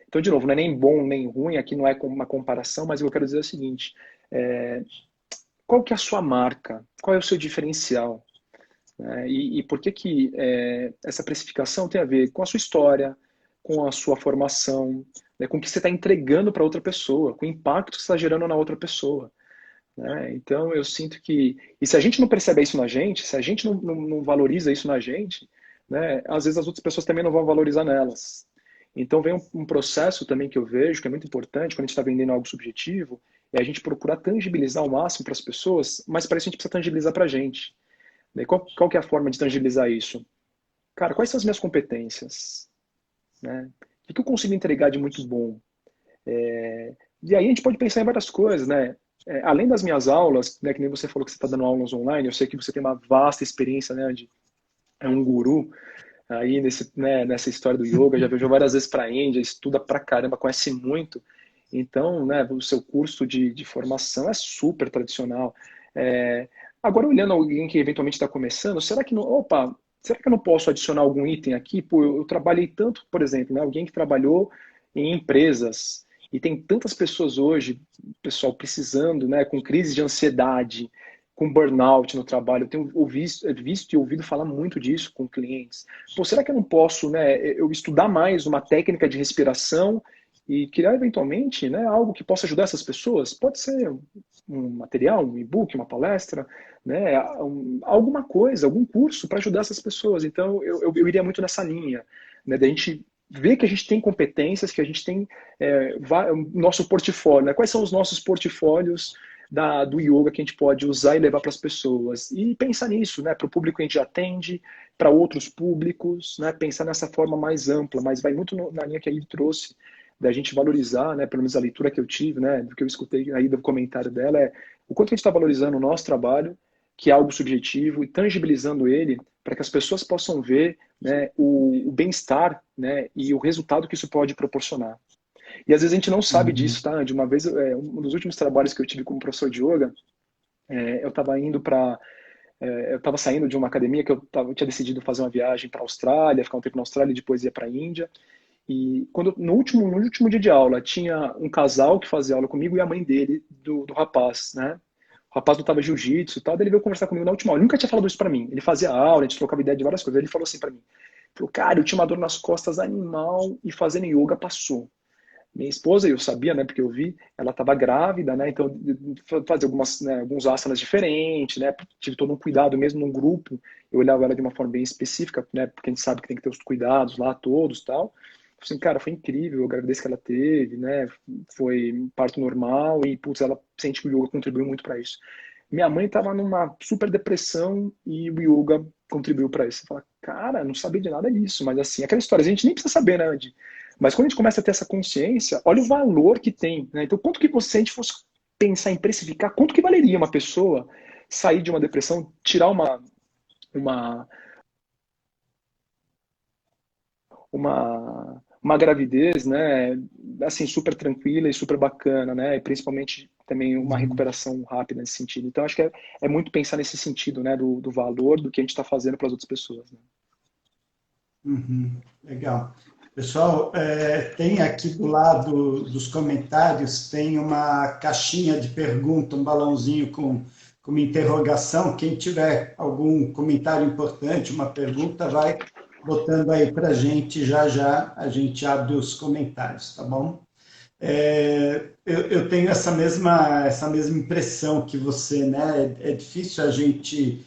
Então, de novo, não é nem bom nem ruim, aqui não é uma comparação, mas o que eu quero dizer é o seguinte, é, qual que é a sua marca? Qual é o seu diferencial? Né? E por que que essa precificação tem a ver com a sua história, com a sua formação, né? Com o que você está entregando para outra pessoa, com o impacto que você está gerando na outra pessoa, né? Então, eu sinto que. E se a gente não percebe isso na gente, se a gente não valoriza isso na gente, né, às vezes as outras pessoas também não vão valorizar nelas. Então, vem um processo também que eu vejo, que é muito importante quando a gente está vendendo algo subjetivo, é a gente procurar tangibilizar ao máximo para as pessoas, mas para isso a gente precisa tangibilizar para a gente. Né? Qual que é a forma de tangibilizar isso? Cara, quais são as minhas competências? Né? O que eu consigo entregar de muito bom? E aí a gente pode pensar em várias coisas, né? Além das minhas aulas, né, que nem você falou que você está dando aulas online, eu sei que você tem uma vasta experiência, né, de é um guru aí né, nessa história do yoga, já viajou várias vezes para a Índia, estuda pra caramba, conhece muito. Então, né, o seu curso de formação é super tradicional. É, agora, olhando alguém que eventualmente está começando, será que não, opa, será que eu não posso adicionar algum item aqui? Pô, eu trabalhei tanto, por exemplo, né, alguém que trabalhou em empresas e tem tantas pessoas hoje, pessoal, precisando, né, com crise de ansiedade, com burnout no trabalho. Eu tenho visto e ouvido falar muito disso com clientes. Pô, será que eu não posso, né, eu estudar mais uma técnica de respiração e criar eventualmente, né, algo que possa ajudar essas pessoas? Pode ser um material, um e-book, uma palestra, né, alguma coisa, algum curso para ajudar essas pessoas. Então, eu iria muito nessa linha, né, da gente ver que a gente tem competências, que a gente tem nosso portfólio, né? Quais são os nossos portfólios do yoga que a gente pode usar e levar para as pessoas. E pensar nisso, né? Para o público que a gente atende, para outros públicos, né? Pensar nessa forma mais ampla, mas vai muito na linha que a Ida trouxe, da gente valorizar, né? Pelo menos a leitura que eu tive, né? Do que eu escutei aí do comentário dela, é o quanto a gente está valorizando o nosso trabalho, que é algo subjetivo, e tangibilizando ele para que as pessoas possam ver, né, o bem-estar, né, e o resultado que isso pode proporcionar. E às vezes a gente não sabe disso, Uhum. tá? De uma vez, um dos últimos trabalhos que eu tive como professor de yoga, eu estava indo para eu estava saindo de uma academia que eu tinha decidido fazer uma viagem para a Austrália, ficar um tempo na Austrália e depois ia para a Índia. E quando, no último dia de aula, tinha um casal que fazia aula comigo e a mãe dele, do rapaz, né? O rapaz lutava jiu-jitsu e tal, daí ele veio conversar comigo na última aula. Ele nunca tinha falado isso pra mim. Ele fazia aula, a gente trocava ideia de várias coisas. Ele falou assim pra mim, falou, cara, eu tinha uma dor nas costas animal e fazendo yoga passou. Minha esposa, eu sabia, né, porque eu vi, ela estava grávida, né, então fazia algumas, né, alguns asanas diferentes, né, tive todo um cuidado mesmo no grupo, eu olhava ela de uma forma bem específica, né, porque a gente sabe que tem que ter os cuidados lá todos, tal. Assim, cara, foi incrível a gravidez que ela teve, né, foi parto normal e, putz, ela sente que o yoga contribuiu muito para isso. Minha mãe estava numa super depressão e o yoga contribuiu para isso. Você fala, cara, não sabia de nada disso, mas assim, aquela história, a gente nem precisa saber, né, Andy? Mas quando a gente começa a ter essa consciência, olha o valor que tem, né? Então, quanto que você, se a gente fosse pensar em precificar, quanto que valeria uma pessoa sair de uma depressão, tirar uma, uma gravidez, né? Assim, super tranquila e super bacana, né? E principalmente também uma Uhum. recuperação rápida nesse sentido. Então, acho que é muito pensar nesse sentido, né? Do valor do que a gente está fazendo para as outras pessoas, né? Uhum, legal. Pessoal, tem aqui do lado dos comentários, tem uma caixinha de pergunta, um balãozinho com uma interrogação. Quem tiver algum comentário importante, uma pergunta, vai botando aí para a gente, já já a gente abre os comentários, tá bom? Eu tenho essa mesma impressão que você, né? É difícil a gente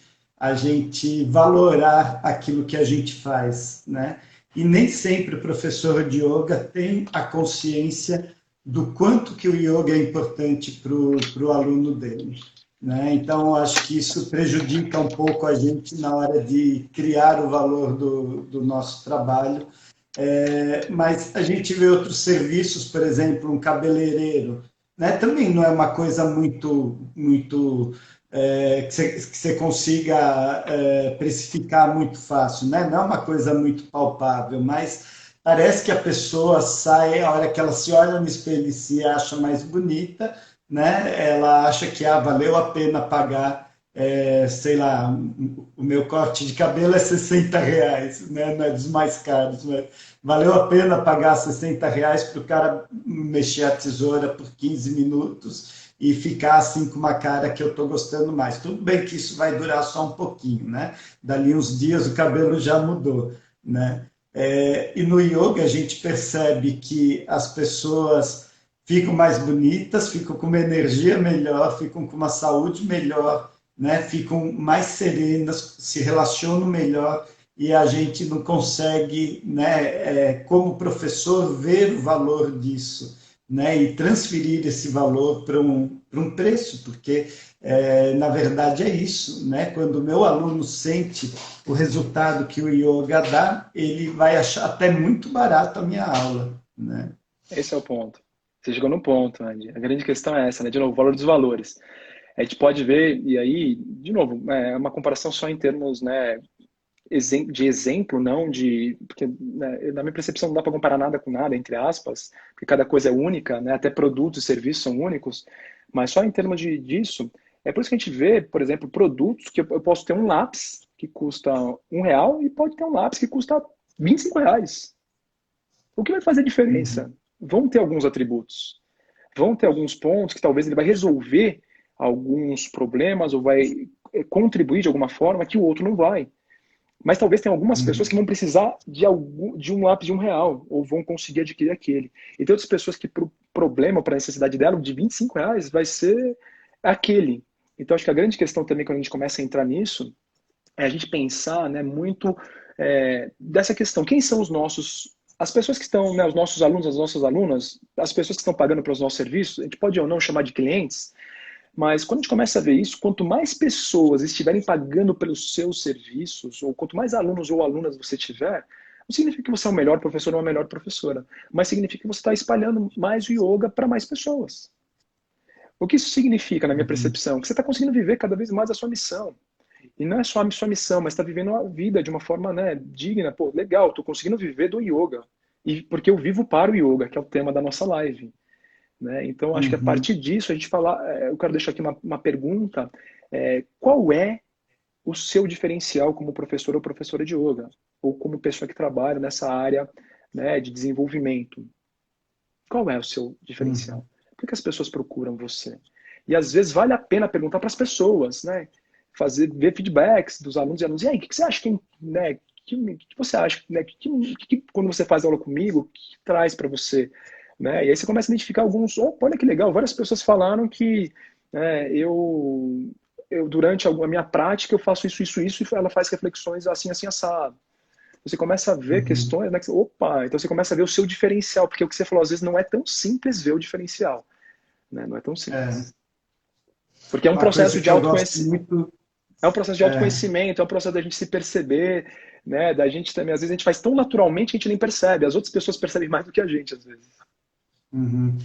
valorar aquilo que a gente faz, né? E nem sempre o professor de yoga tem a consciência do quanto que o yoga é importante para o aluno dele, né? Então, acho que isso prejudica um pouco a gente na hora de criar o valor do nosso trabalho, mas a gente vê outros serviços, por exemplo, um cabeleireiro, né? Também não é uma coisa muito que você consiga precificar muito fácil, né? Não é uma coisa muito palpável, mas parece que a pessoa sai, a hora que ela se olha no espelho e se acha mais bonita, né? Ela acha que valeu a pena pagar, sei lá, o meu corte de cabelo é R$ 60, né? Não é dos mais caros, mas valeu a pena pagar R$ 60 para o cara mexer a tesoura por 15 minutos e ficar assim com uma cara que eu estou gostando mais. Tudo bem que isso vai durar só um pouquinho, né? Dali uns dias o cabelo já mudou, né? E no yoga a gente percebe que as pessoas ficam mais bonitas, ficam com uma energia melhor, ficam com uma saúde melhor, né? Ficam mais serenas, se relacionam melhor e a gente não consegue, né, como professor, ver o valor disso, né, e transferir esse valor para um preço, porque, na verdade, é isso, né? Quando o meu aluno sente o resultado que o yoga dá, ele vai achar até muito barato a minha aula, né? Esse é o ponto. Você chegou no ponto, Andy. A grande questão é essa, né? De novo, o valor dos valores. A gente pode ver, e aí, de novo, é uma comparação só em termos, né, de exemplo, não de. Porque, né, na minha percepção, não dá para comparar nada com nada, entre aspas, porque cada coisa é única, né, até produtos e serviços são únicos, mas só em termos disso, é por isso que a gente vê, por exemplo, produtos que eu posso ter um lápis que custa R$ 1 e pode ter um lápis que custa R$ 25. O que vai fazer diferença? Uhum, Vão ter alguns atributos, vão ter alguns pontos que talvez ele vai resolver alguns problemas ou vai contribuir de alguma forma que o outro não vai. Mas talvez tenha algumas pessoas que uhum, vão precisar de um lápis de R$ 1 ou vão conseguir adquirir aquele. E tem outras pessoas que para o problema, para a necessidade dela, de R$ 25 vai ser aquele. Então acho que a grande questão também quando a gente começa a entrar nisso é a gente pensar, né, muito dessa questão. Quem são os nossos, as pessoas que estão, né, os nossos alunos, as nossas alunas, as pessoas que estão pagando pelos nossos serviços, a gente pode ou não chamar de clientes, mas quando a gente começa a ver isso, quanto mais pessoas estiverem pagando pelos seus serviços, ou quanto mais alunos ou alunas você tiver, não significa que você é o melhor professor ou a melhor professora, mas significa que você está espalhando mais o yoga para mais pessoas. O que isso significa, na minha uhum, percepção? Que você está conseguindo viver cada vez mais a sua missão. E não é só a sua missão, mas está vivendo a vida de uma forma, né, digna. Pô, legal, estou conseguindo viver do yoga. E porque eu vivo para o yoga, que é o tema da nossa live. Né? Então, acho que a uhum. partir disso, a gente falar, eu quero deixar aqui uma pergunta, qual é o seu diferencial como professor ou professora de yoga? Ou como pessoa que trabalha nessa área né, de desenvolvimento. Qual é o seu uhum, diferencial? Por que as pessoas procuram você? E às vezes vale a pena perguntar para as pessoas, né? Ver feedbacks dos alunos e alunos. E aí, o que você acha que, né, que você acha, né, quando você faz aula comigo, o que traz para você? Né? E aí você começa a identificar alguns, opa, olha que legal, várias pessoas falaram que eu durante a minha prática eu faço isso, e ela faz reflexões assim, assim, assado. Você começa a ver uhum. questões, né? Opa, então você começa a ver o seu diferencial, porque o que você falou, às vezes não é tão simples ver o diferencial, né? Não é tão É, simples. Porque é um uma processo coisa de que eu gosto autoconhecimento, muito, é um processo de é, autoconhecimento, é um processo da gente se perceber, né? Da gente também, às vezes a gente faz tão naturalmente que a gente nem percebe, as outras pessoas percebem mais do que a gente, às vezes. uhum.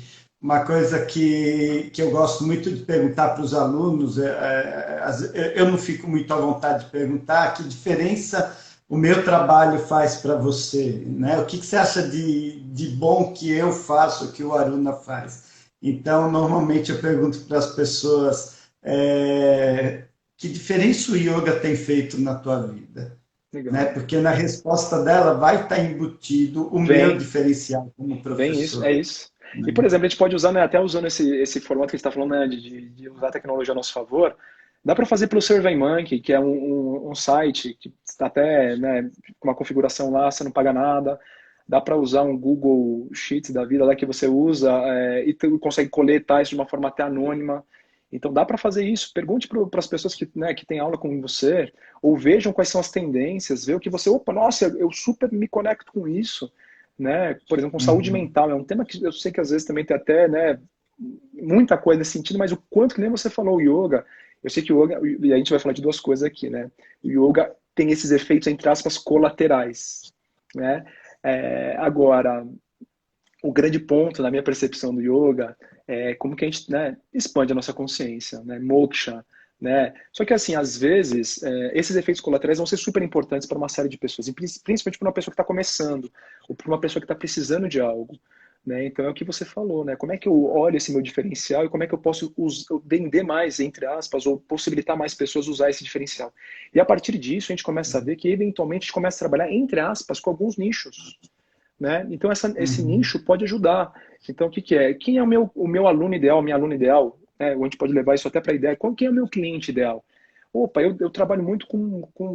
Uma coisa que eu gosto muito de perguntar para os alunos, eu não fico muito à vontade de perguntar que diferença o meu trabalho faz para você, né? O que, que você acha de bom que eu faço, que o Aruna faz? Então, normalmente eu pergunto para as pessoas, que diferença o yoga tem feito na tua vida? Né? Legal. Porque na resposta dela vai estar embutido o meu Vem, diferencial como vem isso, é professor. isso. E, por Né? exemplo, a gente pode usar, né, até usando esse formato que a gente está falando, né, de usar a tecnologia a nosso favor, dá para fazer pelo SurveyMonkey, que é um site que está até, né, com uma configuração lá, você não paga nada. Dá para usar um Google Sheets da vida lá que você usa e tu consegue coletar isso de uma forma até anônima. Então dá para fazer isso. Pergunte para as pessoas que, né, que têm aula com você, ou vejam quais são as tendências, vê o que você, opa, nossa, eu super me conecto com isso, né? Por exemplo, com saúde Uhum, mental, é um tema que eu sei que às vezes também tem até, né, muita coisa nesse sentido, mas o quanto que nem você falou, o yoga, eu sei que o yoga, e a gente vai falar de duas coisas aqui, né? O yoga tem esses efeitos, entre aspas, colaterais, né? Agora, o grande ponto na minha percepção do yoga é como que a gente, né, expande a nossa consciência, né, moksha, né? Só que assim, às vezes, esses efeitos colaterais vão ser super importantes para uma série de pessoas, e principalmente para uma pessoa que está começando, ou para uma pessoa que está precisando de algo. Né? Então é o que você falou, né? Como é que eu olho esse meu diferencial e como é que eu posso vender mais, entre aspas, ou possibilitar mais pessoas usar esse diferencial. E a partir disso, a gente começa a ver que, eventualmente, a gente começa a trabalhar, entre aspas, com alguns nichos, né? Então esse uhum, nicho pode ajudar. Então o que, que é? Quem é o meu aluno ideal, minha aluna ideal? Né? A gente pode levar isso até para a ideia. Quem é o meu cliente ideal? Opa, eu trabalho muito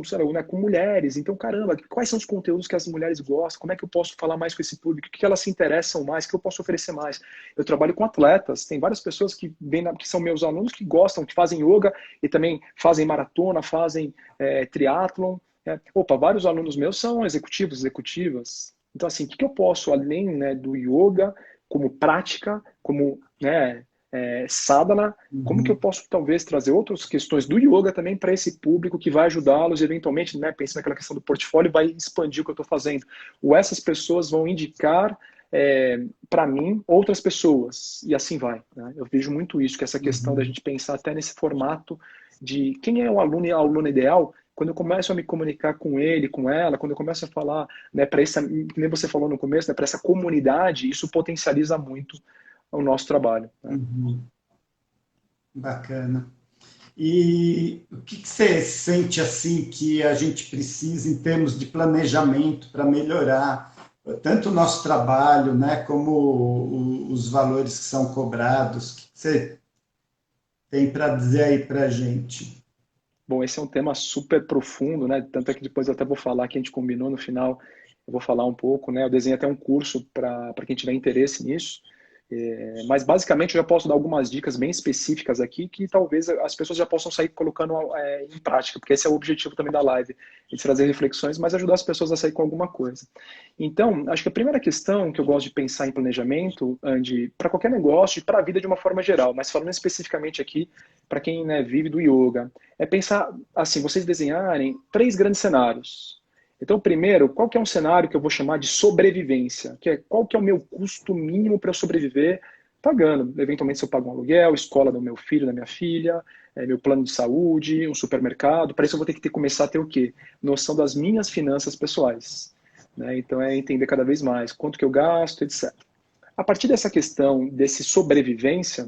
sei lá, né, com mulheres, então, caramba, quais são os conteúdos que as mulheres gostam? Como é que eu posso falar mais com esse público? O que elas se interessam mais? O que eu posso oferecer mais? Eu trabalho com atletas, tem várias pessoas que que são meus alunos que gostam, que fazem yoga e também fazem maratona, fazem triatlon. Opa, vários alunos meus são executivos, executivas. Então, assim, o que eu posso, além, né, do yoga, como prática, como, né, sadhana, como que eu uhum. posso talvez trazer outras questões do yoga também para esse público que vai ajudá-los eventualmente, né, pensando naquela questão do portfólio, vai expandir o que eu estou fazendo. Ou essas pessoas vão indicar para mim outras pessoas e assim vai. Né? Eu vejo muito isso, que essa questão da Uhum. gente pensar até nesse formato de quem é o aluno e a aluna ideal, quando eu começo a me comunicar com ele, com ela, quando eu começo a falar, né, para essa, que nem você falou no começo, né, para essa comunidade, isso potencializa muito o nosso trabalho. Né? Uhum. Bacana. E o que que você sente assim que a gente precisa em termos de planejamento para melhorar tanto o nosso trabalho, né, como os valores que são cobrados? O que que você tem para dizer aí para a gente? Bom, esse é um tema super profundo, né? Tanto é que depois eu até vou falar que a gente combinou no final, eu vou falar um pouco, né? Eu desenhei até um curso para quem tiver interesse nisso. Mas basicamente eu já posso dar algumas dicas bem específicas aqui que talvez as pessoas já possam sair colocando em prática, porque esse é o objetivo também da live, de trazer reflexões, mas ajudar as pessoas a sair com alguma coisa. Então, acho que a primeira questão que eu gosto de pensar em planejamento, Andy, para qualquer negócio e para a vida de uma forma geral, mas falando especificamente aqui para quem, né, vive do yoga, é pensar assim, vocês desenharem três grandes cenários. Então, primeiro, qual que é um cenário que eu vou chamar de sobrevivência? Que é qual que é o meu custo mínimo para eu sobreviver pagando? Eventualmente, se eu pago um aluguel, escola do meu filho, da minha filha, meu plano de saúde, um supermercado. Para isso, eu vou ter que começar a ter o quê? Noção das minhas finanças pessoais. Né? Então, é entender cada vez mais quanto que eu gasto, etc. A partir dessa questão, desse sobrevivência,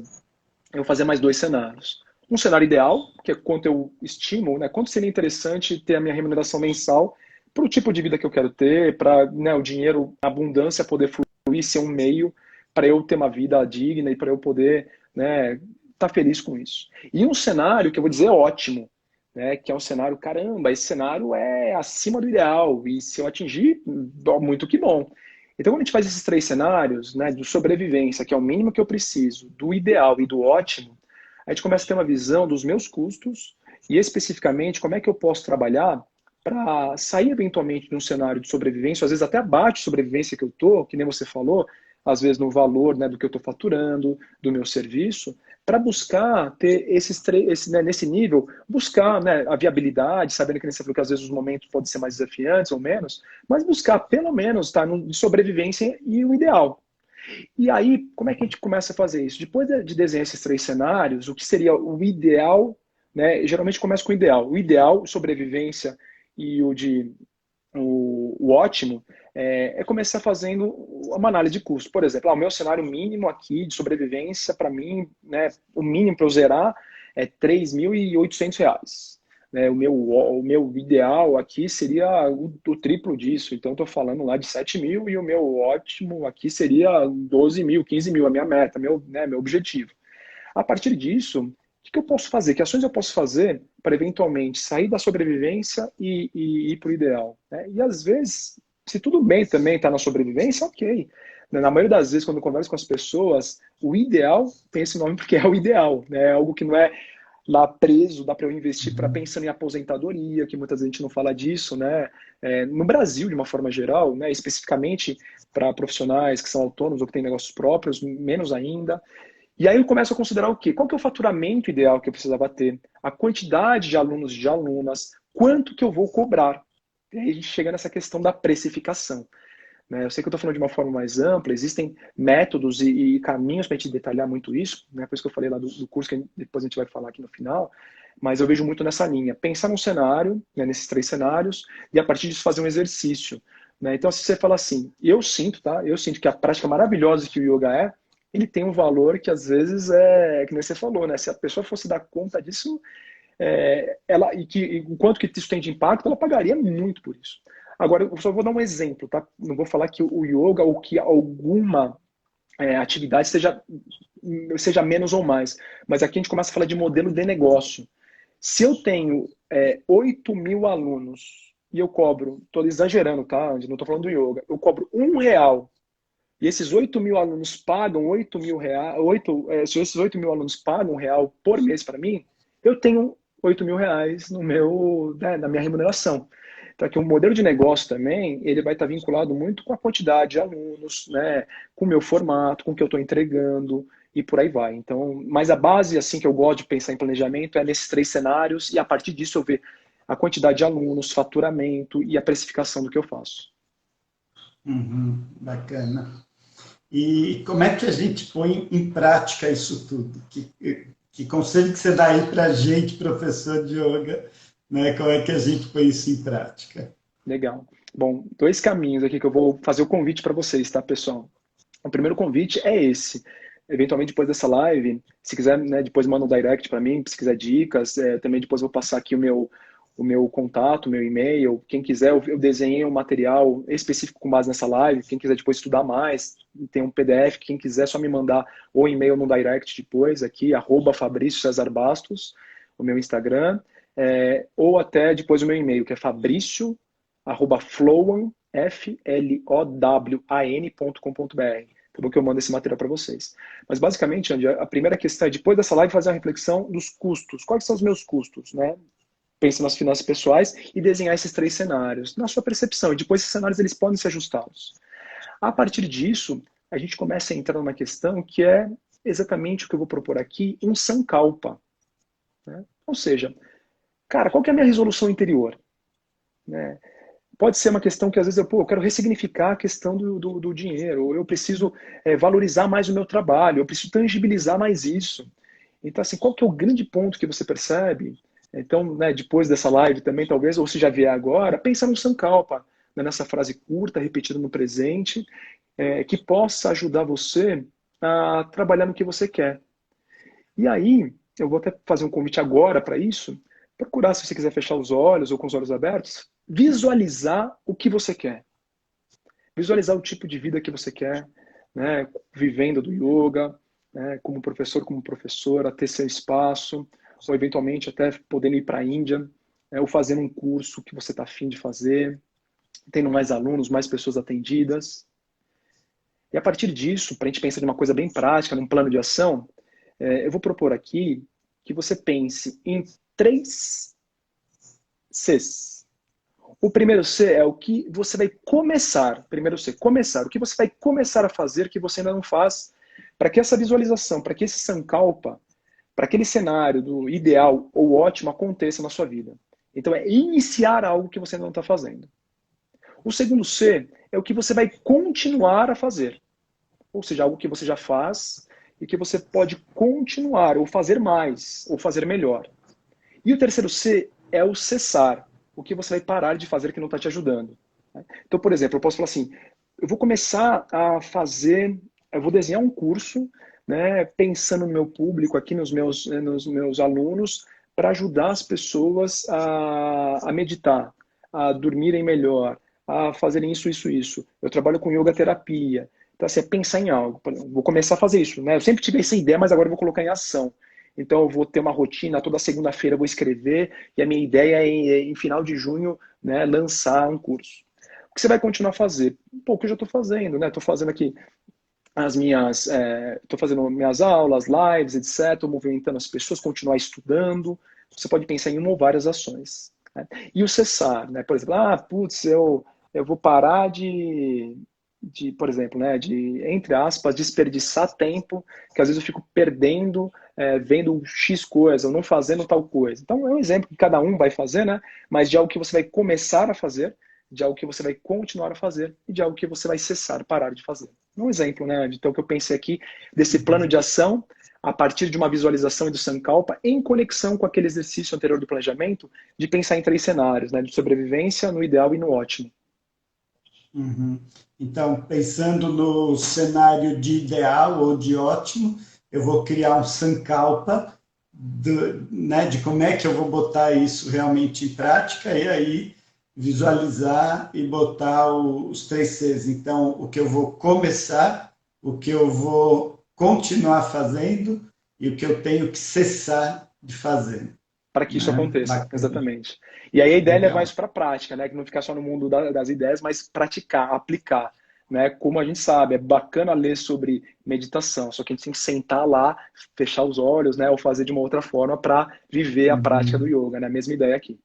eu vou fazer mais dois cenários. Um cenário ideal, que é quanto eu estimo, né, quanto seria interessante ter a minha remuneração mensal para o tipo de vida que eu quero ter, para, né, o dinheiro, a abundância poder fluir, ser um meio para eu ter uma vida digna e para eu poder, né, estar feliz com isso. E um cenário que eu vou dizer ótimo, né, que é um cenário, caramba, esse cenário é acima do ideal, e se eu atingir, muito que bom. Então, quando a gente faz esses três cenários, né, do sobrevivência, que é o mínimo que eu preciso, do ideal e do ótimo, a gente começa a ter uma visão dos meus custos e, especificamente, como é que eu posso trabalhar para sair eventualmente de um cenário de sobrevivência, às vezes até abaixo de sobrevivência que eu estou, que nem você falou, às vezes no valor, né, do que eu estou faturando, do meu serviço, para buscar ter esses três, né, nesse nível, buscar, né, a viabilidade, sabendo que você falou que às vezes os momentos podem ser mais desafiantes ou menos, mas buscar pelo menos estar de sobrevivência e o ideal. E aí, como é que a gente começa a fazer isso? Depois de desenhar esses três cenários, o que seria o ideal, né? Geralmente começa com o ideal. O ideal, sobrevivência, e o ótimo é começar fazendo uma análise de custo. Por exemplo, o meu cenário mínimo aqui de sobrevivência, para mim, né, o mínimo para eu zerar é R$ 3.800. Né? O meu ideal aqui seria o triplo disso. Então, estou falando lá de 7 mil e o meu ótimo aqui seria 12 mil, 15 mil, a minha meta, meu objetivo. A partir disso, o que eu posso fazer? Que ações eu posso fazer para eventualmente sair da sobrevivência e ir para o ideal? Né? E às vezes, se tudo bem também estar na sobrevivência, ok. Na maioria das vezes, quando eu converso com as pessoas, o ideal tem esse nome porque é o ideal, né? É algo que não é lá preso, dá para eu investir para pensando em aposentadoria, que muitas vezes a gente não fala disso, né? No Brasil, de uma forma geral, né? Especificamente para profissionais que são autônomos ou que têm negócios próprios, menos ainda. E aí eu começo a considerar o quê? Qual que é o faturamento ideal que eu precisava ter? A quantidade de alunos e de alunas, quanto que eu vou cobrar? E aí a gente chega nessa questão da precificação. Né? Eu sei que eu estou falando de uma forma mais ampla, existem métodos e caminhos para a gente detalhar muito isso, né? Por isso que eu falei lá do curso, que depois a gente vai falar aqui no final, mas eu vejo muito nessa linha. Pensar num cenário, né, nesses três cenários, e a partir disso fazer um exercício. Né? Então, se você fala assim, eu sinto, tá? Eu sinto que a prática maravilhosa que o yoga ele tem um valor que às vezes que nem você falou, né? Se a pessoa fosse dar conta disso, e o quanto que isso tem de impacto, ela pagaria muito por isso. Agora, eu só vou dar um exemplo, tá? Não vou falar que o yoga ou que alguma atividade seja menos ou mais, mas aqui a gente começa a falar de modelo de negócio. Se eu tenho 8 mil alunos e eu cobro, estou exagerando, tá? Não estou falando do yoga, eu cobro R$ 1, e esses 8 mil alunos pagam 8 mil reais, se esses 8 mil alunos pagam R$ 1 por mês para mim, eu tenho R$ 8.000 na minha remuneração. Então, aqui o modelo de negócio também, ele vai estar vinculado muito com a quantidade de alunos, né, com o meu formato, com o que eu estou entregando e por aí vai. Então, mas a base, assim, que eu gosto de pensar em planejamento é nesses três cenários e a partir disso eu ver a quantidade de alunos, faturamento e a precificação do que eu faço. Uhum, bacana. E como é que a gente põe em prática isso tudo? Que conselho que você dá aí para a gente, professor de yoga, né? Como é que a gente põe isso em prática? Legal. Bom, dois caminhos aqui que eu vou fazer o convite para vocês, tá, pessoal? O primeiro convite é esse. Eventualmente, depois dessa live, se quiser, né, depois manda um direct para mim, se quiser dicas. Também depois eu vou passar aqui o meu contato, o meu e-mail. Quem quiser, eu desenhei um material específico com base nessa live. Quem quiser depois estudar mais, tem um PDF. Quem quiser, só me mandar ou e-mail no direct depois, aqui, @Fabrício Cesar Bastos, o meu Instagram. Ou até depois o meu e-mail, que é fabricio@flowan, flowan.com.br. Tá bom que eu mando esse material para vocês. Mas basicamente, Andy, a primeira questão é, depois dessa live, fazer a reflexão dos custos. Quais são os meus custos, né? Pensa nas finanças pessoais e desenhar esses três cenários, na sua percepção. E depois esses cenários eles podem ser ajustados. A partir disso, a gente começa a entrar numa questão que é exatamente o que eu vou propor aqui, um sankalpa. Né? Ou seja, cara, qual que é a minha resolução interior? Né? Pode ser uma questão que às vezes eu quero ressignificar a questão do dinheiro, ou eu preciso valorizar mais o meu trabalho, eu preciso tangibilizar mais isso. Então, assim, qual que é o grande ponto que você percebe? Então, né, depois dessa live também, talvez, ou se já vier agora, pensa no Sankalpa, né, nessa frase curta, repetida no presente, que possa ajudar você a trabalhar no que você quer. E aí, eu vou até fazer um convite agora para isso, procurar, se você quiser fechar os olhos ou com os olhos abertos, visualizar o que você quer. Visualizar o tipo de vida que você quer, né? Vivendo do yoga, né? Como professor, como professora, ter seu espaço, ou eventualmente até podendo ir para a Índia, né? Ou fazendo um curso que você está afim de fazer, tendo mais alunos, mais pessoas atendidas. E a partir disso, para a gente pensar de uma coisa bem prática, num plano de ação, eu vou propor aqui que você pense em 3 Cs. O primeiro C é o que você vai começar. Primeiro C, começar. O que você vai começar a fazer que você ainda não faz, para que essa visualização, para que esse sankalpa, para aquele cenário do ideal ou ótimo aconteça na sua vida. Então é iniciar algo que você ainda não está fazendo. O segundo C é o que você vai continuar a fazer. Ou seja, algo que você já faz e que você pode continuar, ou fazer mais, ou fazer melhor. E o terceiro C é o cessar, o que você vai parar de fazer que não está te ajudando. Então, por exemplo, eu posso falar assim, eu vou começar a fazer, eu vou desenhar um curso, né, pensando no meu público aqui, nos meus alunos, para ajudar as pessoas a meditar, a dormirem melhor, a fazerem isso, isso, isso. Eu trabalho com yoga terapia. Então, assim, é pensar em algo. Vou começar a fazer isso, né? Eu sempre tive essa ideia, mas agora eu vou colocar em ação. Então, eu vou ter uma rotina, toda segunda-feira eu vou escrever, e a minha ideia é, em final de junho, né, lançar um curso. O que você vai continuar a fazer? Pô, o que eu já estou fazendo, né? Estou fazendo aqui estou fazendo minhas aulas, lives, etc., estou movimentando as pessoas, continuar estudando. Você pode pensar em uma ou várias ações. Né? E o cessar, né? Por exemplo, putz, eu vou parar por exemplo, né, de, entre aspas, desperdiçar tempo, que às vezes eu fico perdendo, vendo X coisa, ou não fazendo tal coisa. Então, é um exemplo que cada um vai fazer, né? Mas de algo que você vai começar a fazer, de algo que você vai continuar a fazer e de algo que você vai cessar, parar de fazer. Um exemplo, né? Então, o que eu pensei aqui desse plano de ação a partir de uma visualização e do Sankalpa em conexão com aquele exercício anterior do planejamento de pensar em 3 cenários, né? De sobrevivência, no ideal e no ótimo. Uhum. Então, pensando no cenário de ideal ou de ótimo, eu vou criar um sankalpa né, de como é que eu vou botar isso realmente em prática e aí visualizar e botar os 3 Cs. Então, o que eu vou começar, o que eu vou continuar fazendo e o que eu tenho que cessar de fazer. Para que isso Né? aconteça, Bacana. exatamente. E aí a ideia é levar isso Legal. para a prática, né? Que não ficar só no mundo das ideias, mas praticar, aplicar. Né? Como a gente sabe, é bacana ler sobre meditação, só que a gente tem que sentar lá, fechar os olhos, né? Ou fazer de uma outra forma para viver a prática do Uhum. yoga, né? A mesma ideia aqui.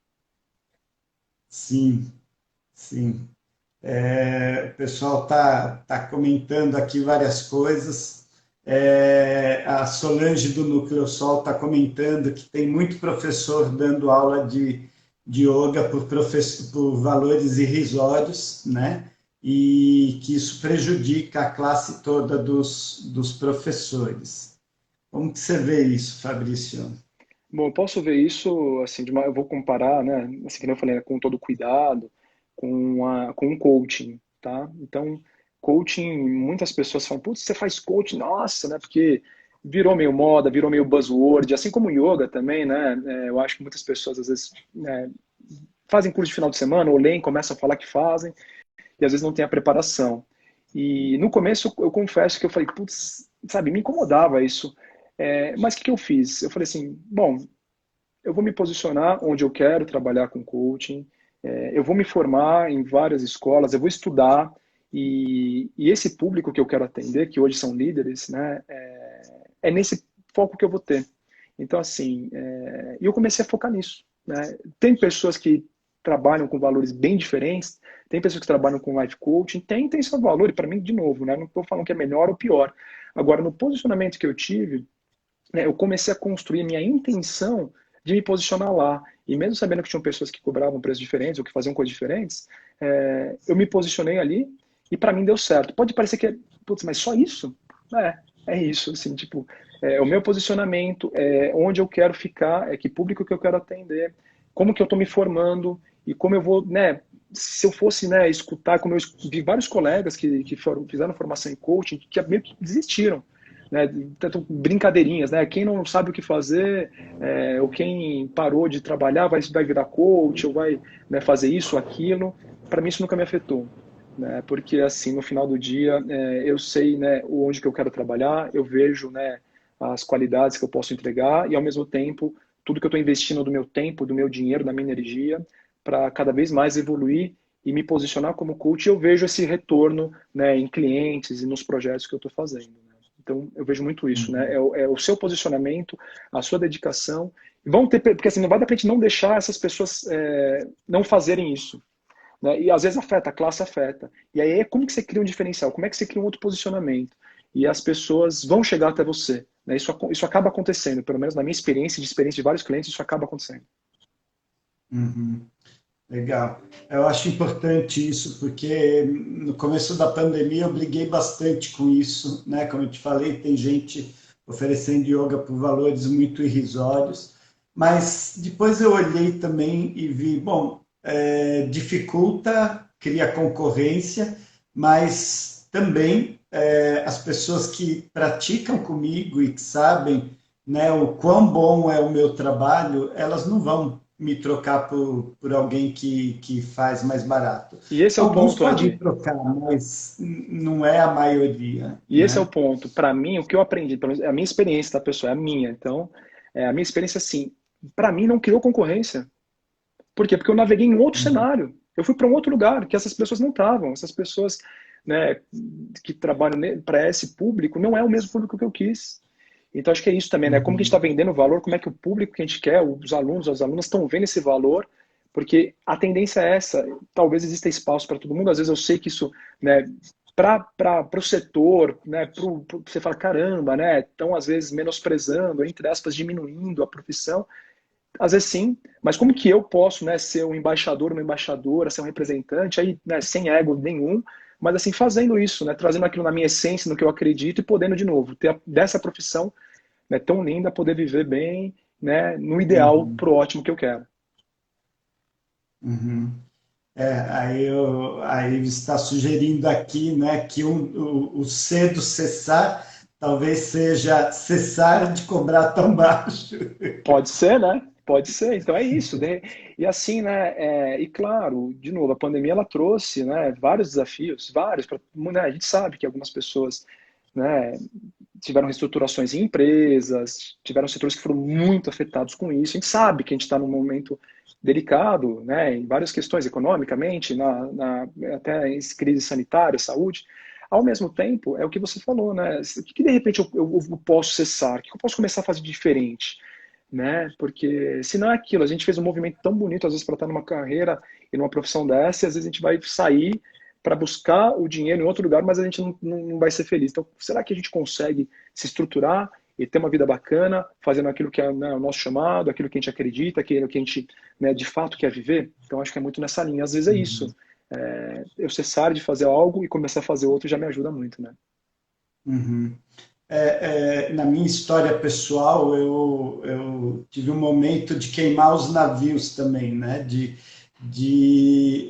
Sim, sim. O pessoal tá comentando aqui várias coisas. A Solange do Núcleo Sol está comentando que tem muito professor dando aula de yoga por valores irrisórios, né? E que isso prejudica a classe toda dos professores. Como que você vê isso, Fabrício? Bom, eu posso ver isso, assim, eu vou comparar, né? Assim, que nem eu falei, né, com todo cuidado, com um coaching, tá? Então, coaching, muitas pessoas falam, putz, você faz coaching, nossa, né? Porque virou meio moda, virou meio buzzword, assim como yoga também, né? Eu acho que muitas pessoas, às vezes, né, fazem curso de final de semana, ou leem, começam a falar que fazem, e às vezes não tem a preparação. E no começo, eu confesso que eu falei, putz, sabe, me incomodava isso. Mas o que eu fiz? Eu falei assim, bom, eu vou me posicionar onde eu quero trabalhar com coaching, eu vou me formar em várias escolas, eu vou estudar, e esse público que eu quero atender, que hoje são líderes, né, é nesse foco que eu vou ter. Então, assim, e eu comecei a focar nisso. Né? Tem pessoas que trabalham com valores bem diferentes, tem pessoas que trabalham com life coaching, tem seu valor, e para mim, de novo, né, não estou falando que é melhor ou pior. Agora, no posicionamento que eu tive, né, eu comecei a construir minha intenção de me posicionar lá. E mesmo sabendo que tinham pessoas que cobravam preços diferentes ou que faziam coisas diferentes, eu me posicionei ali e para mim deu certo. Pode parecer que putz, mas só isso? É isso, assim, tipo, o meu posicionamento, onde eu quero ficar, que público que eu quero atender, como que eu estou me formando e como eu vou, né, se eu fosse, né, escutar, como eu vi vários colegas que fizeram formação em coaching, que meio que desistiram, né, tanto brincadeirinhas, né? Quem não sabe o que fazer, ou quem parou de trabalhar vai virar coach, ou vai, né, fazer isso, aquilo. Para mim isso nunca me afetou, né? Porque assim, no final do dia, eu sei, né, onde que eu quero trabalhar, eu vejo, né, as qualidades que eu posso entregar e ao mesmo tempo tudo que eu estou investindo do meu tempo, do meu dinheiro, da minha energia, para cada vez mais evoluir e me posicionar como coach, eu vejo esse retorno, né, em clientes e nos projetos que eu estou fazendo, né? Então, eu vejo muito isso, né? Uhum. É o seu posicionamento, a sua dedicação. Vão ter, porque assim, não vai dar para a gente não deixar essas pessoas não fazerem isso, né? E às vezes afeta, a classe afeta. E aí, como que você cria um diferencial? Como é que você cria um outro posicionamento? E as pessoas vão chegar até você, né? Isso acaba acontecendo, pelo menos na minha experiência, de experiência de vários clientes, isso acaba acontecendo. Uhum. Legal. Eu acho importante isso, porque no começo da pandemia eu briguei bastante com isso, né? Como eu te falei, tem gente oferecendo yoga por valores muito irrisórios, mas depois eu olhei também e vi, bom, dificulta, cria concorrência, mas também as pessoas que praticam comigo e que sabem, né, o quão bom é o meu trabalho, elas não vão me trocar por alguém que faz mais barato. E esse é o Alguns ponto, podem Andy. trocar, mas não é a maioria, E esse é o né? ponto. Para mim, o que eu aprendi, pelo menos, é a minha experiência da pessoa, é a minha. Então, a minha experiência, assim, para mim não criou concorrência. Por quê? Porque eu naveguei em um outro cenário. Eu fui para um outro lugar que essas pessoas não estavam. Essas pessoas, né, que trabalham para esse público não é o mesmo público que eu quis. Então acho que é isso também, né? Como que a gente está Uhum, vendendo o valor, como é que o público que a gente quer, os alunos, as alunas estão vendo esse valor, porque a tendência é essa. Talvez exista espaço para todo mundo. Às vezes eu sei que isso, né, para o setor, né, você fala, caramba, né? Estão às vezes menosprezando, entre aspas, diminuindo a profissão. Às vezes sim, mas como que eu posso, né, ser um embaixador, uma embaixadora, ser um representante, aí, né, sem ego nenhum, mas assim, fazendo isso, né, trazendo aquilo na minha essência, no que eu acredito e podendo, de novo, ter dessa profissão, né, tão linda, poder viver bem, né, no ideal, uhum, pro ótimo que eu quero. uhum. Aí você está sugerindo aqui, né, que o cedo cessar talvez seja cessar de cobrar tão baixo. Pode ser, né? Pode ser. Então é isso. E assim, né? E claro, de novo, a pandemia ela trouxe, né, vários desafios, vários. Né, a gente sabe que algumas pessoas, né, tiveram reestruturações em empresas, tiveram setores que foram muito afetados com isso. A gente sabe que a gente está num momento delicado, né, em várias questões, economicamente, até em crise sanitária, saúde. Ao mesmo tempo, é o que você falou, né? O que de repente eu posso cessar? O que eu posso começar a fazer diferente? Né? Porque se não é aquilo, a gente fez um movimento tão bonito, às vezes, para estar numa carreira e numa profissão dessa, e às vezes a gente vai sair para buscar o dinheiro em outro lugar, mas a gente não vai ser feliz. Então, será que a gente consegue se estruturar e ter uma vida bacana, fazendo aquilo que é, né, o nosso chamado, aquilo que a gente acredita, aquilo que a gente, né, de fato quer viver? Então, acho que é muito nessa linha. Às vezes é isso. Eu cessar de fazer algo e começar a fazer outro já me ajuda muito, né? Uhum. Na minha história pessoal, eu tive um momento de queimar os navios também, né?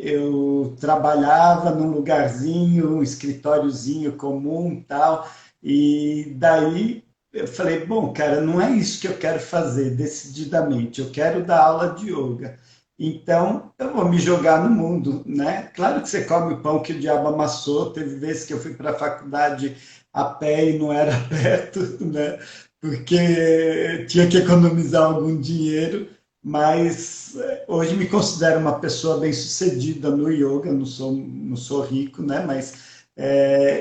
Eu trabalhava num lugarzinho, um escritóriozinho comum, tal, e daí eu falei, bom, cara, não é isso que eu quero fazer decididamente. Eu quero dar aula de yoga. Então, eu vou me jogar no mundo, né? Claro que você come o pão que o diabo amassou. Teve vezes que eu fui para a faculdade a pé e não era perto, né? Porque tinha que economizar algum dinheiro, mas hoje me considero uma pessoa bem-sucedida no yoga, não sou rico, né? Mas,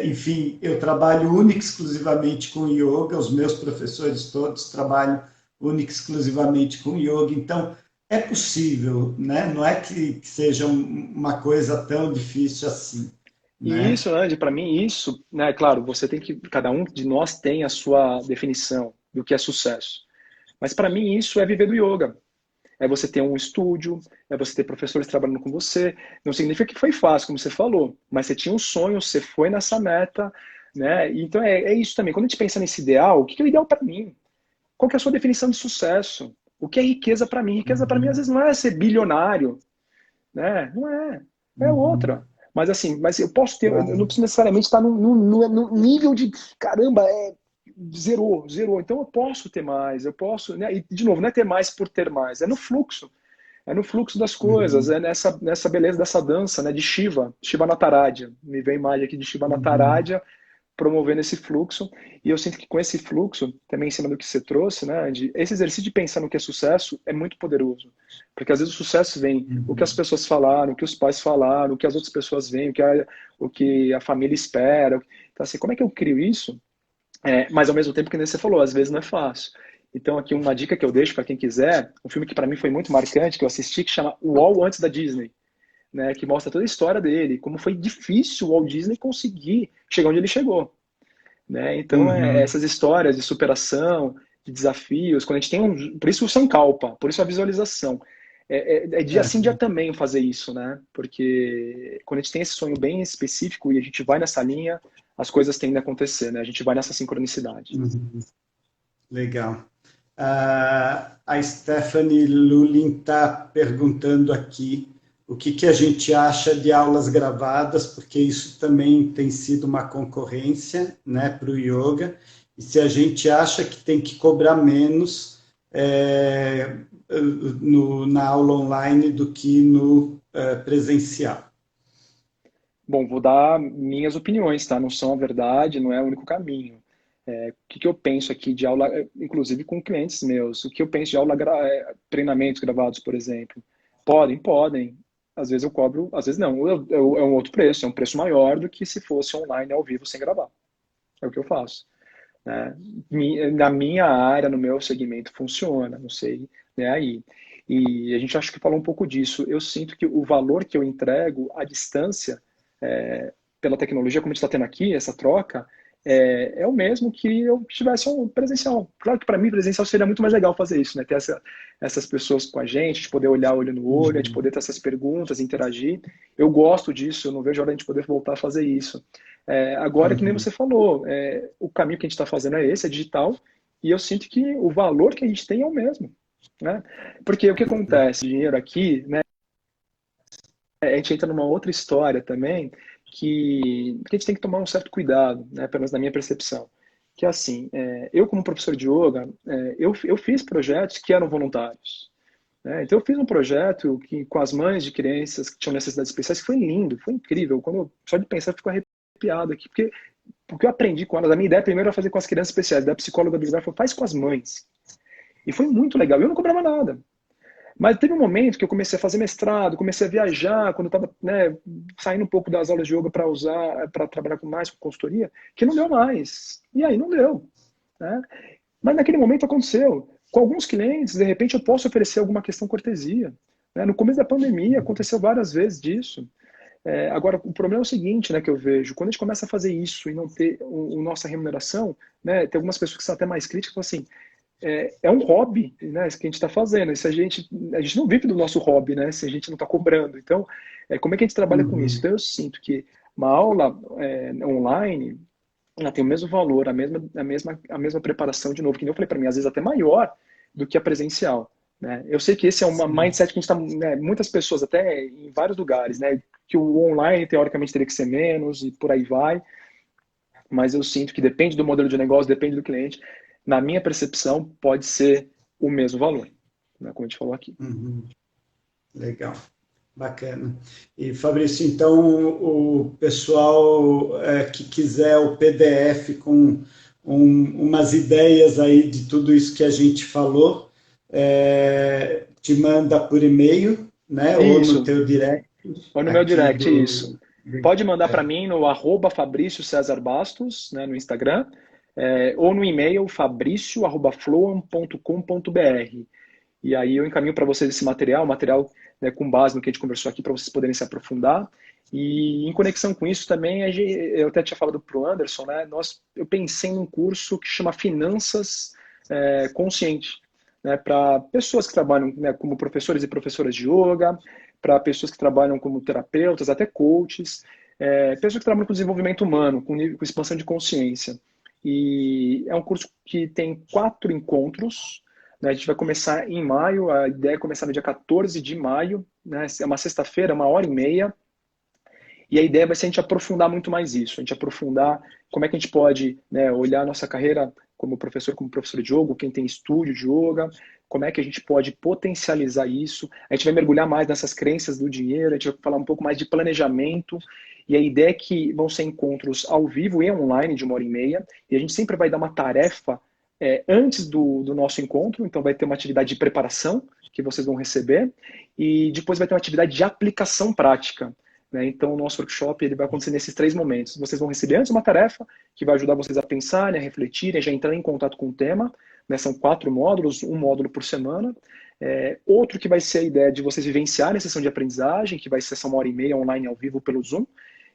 enfim, eu trabalho única e exclusivamente com yoga, os meus professores todos trabalham única e exclusivamente com yoga, então é possível, né? Não é que seja uma coisa tão difícil assim, E né? isso, Andy, para mim, isso, né, claro, você tem que, cada um de nós tem a sua definição do que é sucesso. Mas para mim, isso é viver do yoga. É você ter um estúdio, é você ter professores trabalhando com você. Não significa que foi fácil, como você falou, mas você tinha um sonho, você foi nessa meta, né? Então é isso também. Quando a gente pensa nesse ideal, o que é o ideal para mim? Qual que é a sua definição de sucesso? O que é riqueza para mim? Riqueza para mim, às Uhum, vezes, não é ser bilionário, né? Não é. É uhum. outra. Mas assim, mas eu posso ter, eu não Claro. preciso necessariamente estar no nível de caramba, zerou, zerou. Então eu posso ter mais, eu posso, né? E de novo, não é ter mais por ter mais, é no fluxo. É no fluxo das coisas, Uhum, é nessa beleza dessa dança, né, de Shiva, Shiva Nataraja. Me vem a imagem aqui de Shiva uhum, Nataraja promovendo esse fluxo. E eu sinto que com esse fluxo, também em cima do que você trouxe, né, esse exercício de pensar no que é sucesso é muito poderoso. Porque às vezes o sucesso vem o que as uhum. pessoas falaram, o que os pais falaram, o que as outras pessoas veem, o que a família espera. Então, assim, como é que eu crio isso? Mas ao mesmo tempo que nem você falou, às vezes não é fácil. Então aqui uma dica que eu deixo para quem quiser, um filme que para mim foi muito marcante, que eu assisti, que chama O Wall antes da Disney, né, que mostra toda a história dele, como foi difícil o Walt Disney conseguir chegar onde ele chegou, né? Então Uhum. essas histórias de superação, de desafios, quando a gente tem por isso o Sankalpa, por isso a visualização. É dia sim, dia É. também fazer isso, né? Porque quando a gente tem esse sonho bem específico e a gente vai nessa linha, as coisas tendem a acontecer, né? A gente vai nessa sincronicidade. Uhum. Legal. A Stephanie Lulin está perguntando aqui o que, que a gente acha de aulas gravadas, porque isso também tem sido uma concorrência, né, para o yoga, e se a gente acha que tem que cobrar menos na aula online do que no presencial. Bom, vou dar minhas opiniões, tá? Não são a verdade, não é o único caminho. O que que eu penso aqui de aula, inclusive com clientes meus, o que eu penso de treinamentos gravados, por exemplo? Podem, podem. Às vezes eu cobro, às vezes não. É um outro preço, é um preço maior do que se fosse online ao vivo sem gravar. É o que eu faço, né? Na minha área, no meu segmento, funciona, não sei, né, aí. E a gente acho que falou um pouco disso. Eu sinto que o valor que eu entrego à distância, pela tecnologia, como a gente está tendo aqui, essa troca, o mesmo que eu tivesse um presencial. Claro que para mim, presencial seria muito mais legal fazer isso, né? Ter essas pessoas com a gente, de poder olhar olho no olho, de Uhum, poder ter essas perguntas, interagir. Eu gosto disso, eu não vejo a hora de poder voltar a fazer isso. Agora, que nem uhum, você falou, o caminho que a gente está fazendo é esse, é digital, e eu sinto que o valor que a gente tem é o mesmo, né? Porque o que acontece, dinheiro aqui, né? A gente entra numa outra história também, que a gente tem que tomar um certo cuidado, né? Pelo menos na minha percepção. Que é assim, eu como professor de yoga, eu fiz projetos que eram voluntários, né? Então eu fiz um projeto com as mães de crianças que tinham necessidades especiais, que foi lindo, foi incrível. Só de pensar eu fico arrepiado aqui, porque eu aprendi com elas. A minha ideia primeiro era fazer com as crianças especiais, da psicóloga do lugar falou, faz com as mães. E foi muito legal. Eu não cobrava nada. Mas teve um momento que eu comecei a fazer mestrado, comecei a viajar, quando eu estava, né, saindo um pouco das aulas de yoga para usar, para trabalhar mais com consultoria, que não deu mais. E aí não deu, né? Mas naquele momento aconteceu. Com alguns clientes, de repente, eu posso oferecer alguma questão cortesia. Né? No começo da pandemia, aconteceu várias vezes disso. Agora, o problema é o seguinte, né, que eu vejo, quando a gente começa a fazer isso e não ter nossa remuneração, né, tem algumas pessoas que são até mais críticas, falam assim, um hobby, né, isso que a gente está fazendo. E se a gente não vive do nosso hobby, né, se a gente não está cobrando. Então, como é que a gente trabalha com isso? uhum, Então, eu sinto que uma aula online, ela tem o mesmo valor, a mesma preparação, de novo, que nem eu falei para mim, às vezes até maior do que a presencial. Né? Eu sei que esse é uma sim. mindset que a gente está, né, muitas pessoas, até em vários lugares, né, que o online, teoricamente, teria que ser menos e por aí vai, mas eu sinto que depende do modelo de negócio, depende do cliente. Na minha percepção, pode ser o mesmo valor, né, como a gente falou aqui. Uhum. Legal, bacana. E Fabrício, então o pessoal que quiser o PDF com umas ideias aí de tudo isso que a gente falou, te manda por e-mail, né? Ou no Isso, teu direct ou no meu aqui direct, isso. Pode mandar para é, mim no arroba Fabrício César Bastos, né, no Instagram, ou no e-mail fabricio@floam.com.br. E aí eu encaminho para vocês esse material, né, com base no que a gente conversou aqui, para vocês poderem se aprofundar. E em conexão com isso também, eu até tinha falado para o Anderson, né, eu pensei num curso que chama Finanças Consciente, né, para pessoas que trabalham, né, como professores e professoras de yoga, para pessoas que trabalham como terapeutas, até coaches, pessoas que trabalham com desenvolvimento humano, com expansão de consciência. E é um curso que tem 4 encontros, né? A gente vai começar em maio, a ideia é começar no dia 14 de maio, né? É uma sexta-feira, 1h30. E a ideia vai ser a gente aprofundar muito mais isso, a gente aprofundar como é que a gente pode, né, olhar a nossa carreira como professor de yoga, quem tem estúdio de yoga, como é que a gente pode potencializar isso. A gente vai mergulhar mais nessas crenças do dinheiro, a gente vai falar um pouco mais de planejamento, e a ideia é que vão ser encontros ao vivo e online de 1h30, e a gente sempre vai dar uma tarefa antes do nosso encontro, então vai ter uma atividade de preparação que vocês vão receber, e depois vai ter uma atividade de aplicação prática. Né? Então, o nosso workshop ele vai acontecer nesses 3 momentos. Vocês vão receber antes uma tarefa que vai ajudar vocês a pensarem, a refletirem, a já entrar em contato com o tema. Né? São 4 módulos, um módulo por semana. Outro que vai ser a ideia de vocês vivenciarem a sessão de aprendizagem, que vai ser essa 1h30 online ao vivo pelo Zoom.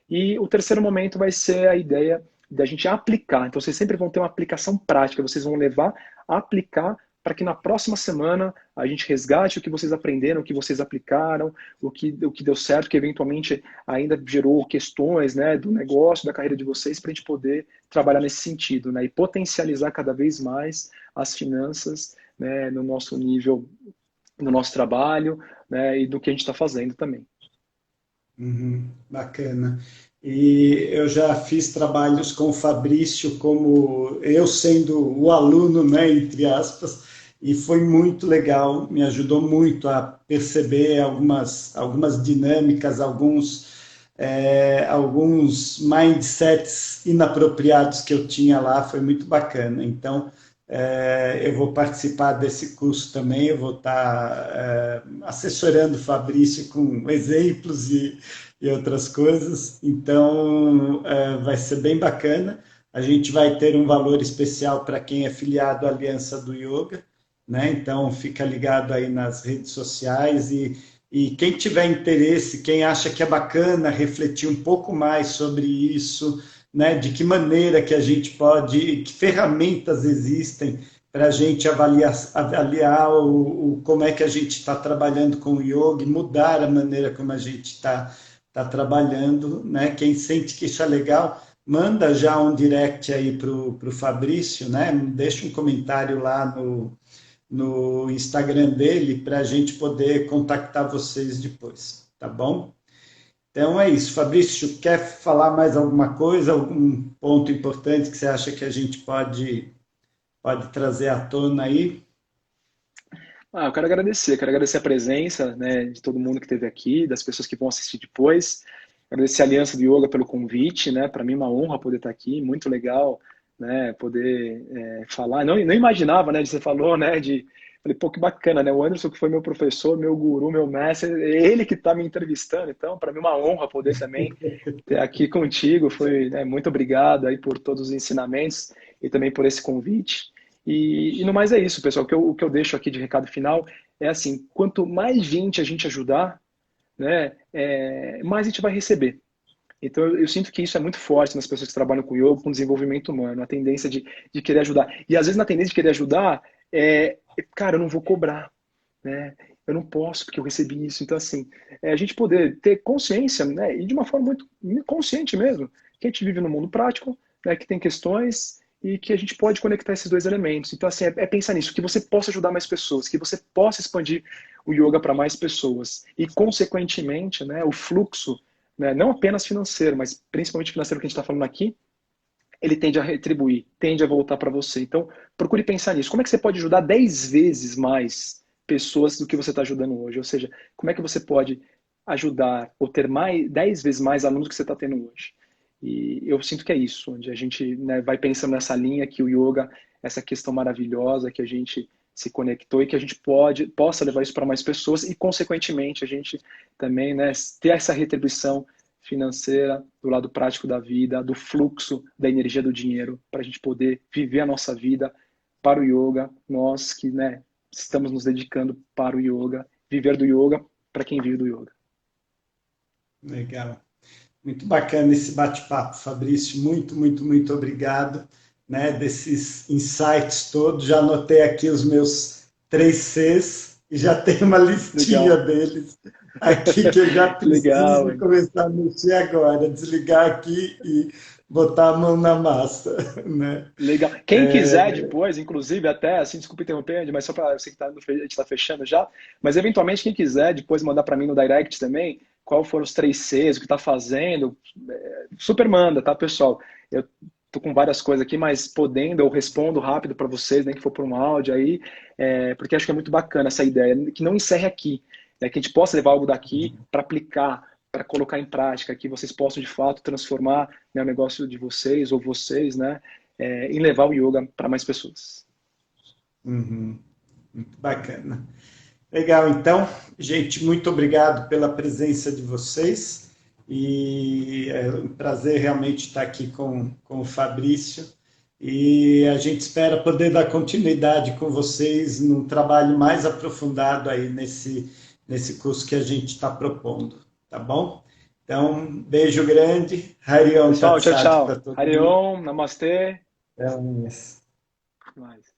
E o terceiro momento vai ser a ideia da gente aplicar. Então, vocês sempre vão ter uma aplicação prática, vocês vão levar a aplicar para que na próxima semana a gente resgate o que vocês aprenderam, o que vocês aplicaram, o que deu certo, que eventualmente ainda gerou questões, né, do negócio, da carreira de vocês, para a gente poder trabalhar nesse sentido, né, e potencializar cada vez mais as finanças, né, no nosso nível, no nosso trabalho, né, e do que a gente está fazendo também. Uhum, bacana. E eu já fiz trabalhos com o Fabrício, como eu sendo o aluno, né, entre aspas, e foi muito legal, me ajudou muito a perceber algumas dinâmicas, alguns mindsets inapropriados que eu tinha lá, foi muito bacana. Então, eu vou participar desse curso também, eu vou estar assessorando o Fabrício com exemplos e outras coisas, então vai ser bem bacana. A gente vai ter um valor especial para quem é filiado à Aliança do Yoga, né? Então fica ligado aí nas redes sociais e quem tiver interesse, quem acha que é bacana refletir um pouco mais sobre isso, né? De que maneira que a gente pode, que ferramentas existem para a gente avaliar como é que a gente está trabalhando com o yoga e mudar a maneira como a gente está trabalhando, né? Quem sente que isso é legal, manda já um direct aí para o Fabrício, né? Deixa um comentário lá no Instagram dele para a gente poder contactar vocês depois, tá bom? Então é isso. Fabrício, quer falar mais alguma coisa, algum ponto importante que você acha que a gente pode trazer à tona aí? Eu quero agradecer a presença, né, de todo mundo que esteve aqui, das pessoas que vão assistir depois. Agradecer a Aliança do Yoga pelo convite, né? Para mim é uma honra poder estar aqui, muito legal, né? Poder falar. Não imaginava, né? Você falou, né? Falei, pô, que bacana, né? O Anderson que foi meu professor, meu guru, meu mestre, é ele que está me entrevistando. Então, para mim é uma honra poder também ter aqui contigo. Foi, né, muito obrigado aí por todos os ensinamentos e também por esse convite. E no mais é isso, pessoal. O que eu deixo aqui de recado final é assim: quanto mais gente a gente ajudar, né, mais a gente vai receber. Então eu sinto que isso é muito forte nas pessoas que trabalham com yoga, com desenvolvimento humano, a tendência de querer ajudar. E às vezes na tendência de querer ajudar, cara, eu não vou cobrar, né? Eu não posso porque eu recebi isso. Então assim, a gente poder ter consciência, né, e de uma forma muito consciente mesmo, que a gente vive no mundo prático, né, que tem questões e que a gente pode conectar esses dois elementos. Então assim, é pensar nisso, que você possa ajudar mais pessoas, que você possa expandir o yoga para mais pessoas e consequentemente, né, o fluxo, né, não apenas financeiro, mas principalmente financeiro que a gente está falando aqui, ele tende a retribuir, tende a voltar para você. Então, procure pensar nisso. Como é que você pode ajudar 10 vezes mais pessoas do que você está ajudando hoje? Ou seja, como é que você pode ajudar ou ter 10 vezes mais alunos do que você está tendo hoje? E eu sinto que é isso, onde a gente, né, vai pensando nessa linha que o yoga, essa questão maravilhosa que a gente se conectou e que a gente possa levar isso para mais pessoas e, consequentemente, a gente também, né, ter essa retribuição financeira, do lado prático da vida, do fluxo da energia do dinheiro, para a gente poder viver a nossa vida para o yoga, nós que, né, estamos nos dedicando para o yoga, viver do yoga para quem vive do yoga. Legal. Muito bacana esse bate-papo, Fabrício. Muito, muito, muito obrigado, né, desses insights todos. Já anotei aqui os meus 3 Cs e já tenho uma listinha Legal. deles aqui que eu já Legal, preciso começar a mexer agora, desligar aqui e botar a mão na massa, né? Legal. Quem quiser depois, inclusive, até, assim, desculpa interromper, Andy, mas só para, eu sei que a gente está fechando já, mas eventualmente quem quiser depois mandar para mim no direct também, qual foram os 3 Cs, o que está fazendo, super manda, tá, pessoal? Eu tô com várias coisas aqui, mas podendo, eu respondo rápido para vocês, nem que for por um áudio aí, porque acho que é muito bacana essa ideia, que não encerre aqui, né, que a gente possa levar algo daqui para aplicar, para colocar em prática, que vocês possam de fato transformar, né, o negócio de vocês ou vocês, né, em levar o yoga para mais pessoas. Uhum. Muito bacana. Legal, então, gente, muito obrigado pela presença de vocês e é um prazer realmente estar aqui com o Fabrício e a gente espera poder dar continuidade com vocês num trabalho mais aprofundado aí nesse curso que a gente está propondo, tá bom? Então, beijo grande, Hariom Pessoal, tchau, Tatsat tchau. para todo mundo. Hariom, namastê. Até mais. Mais.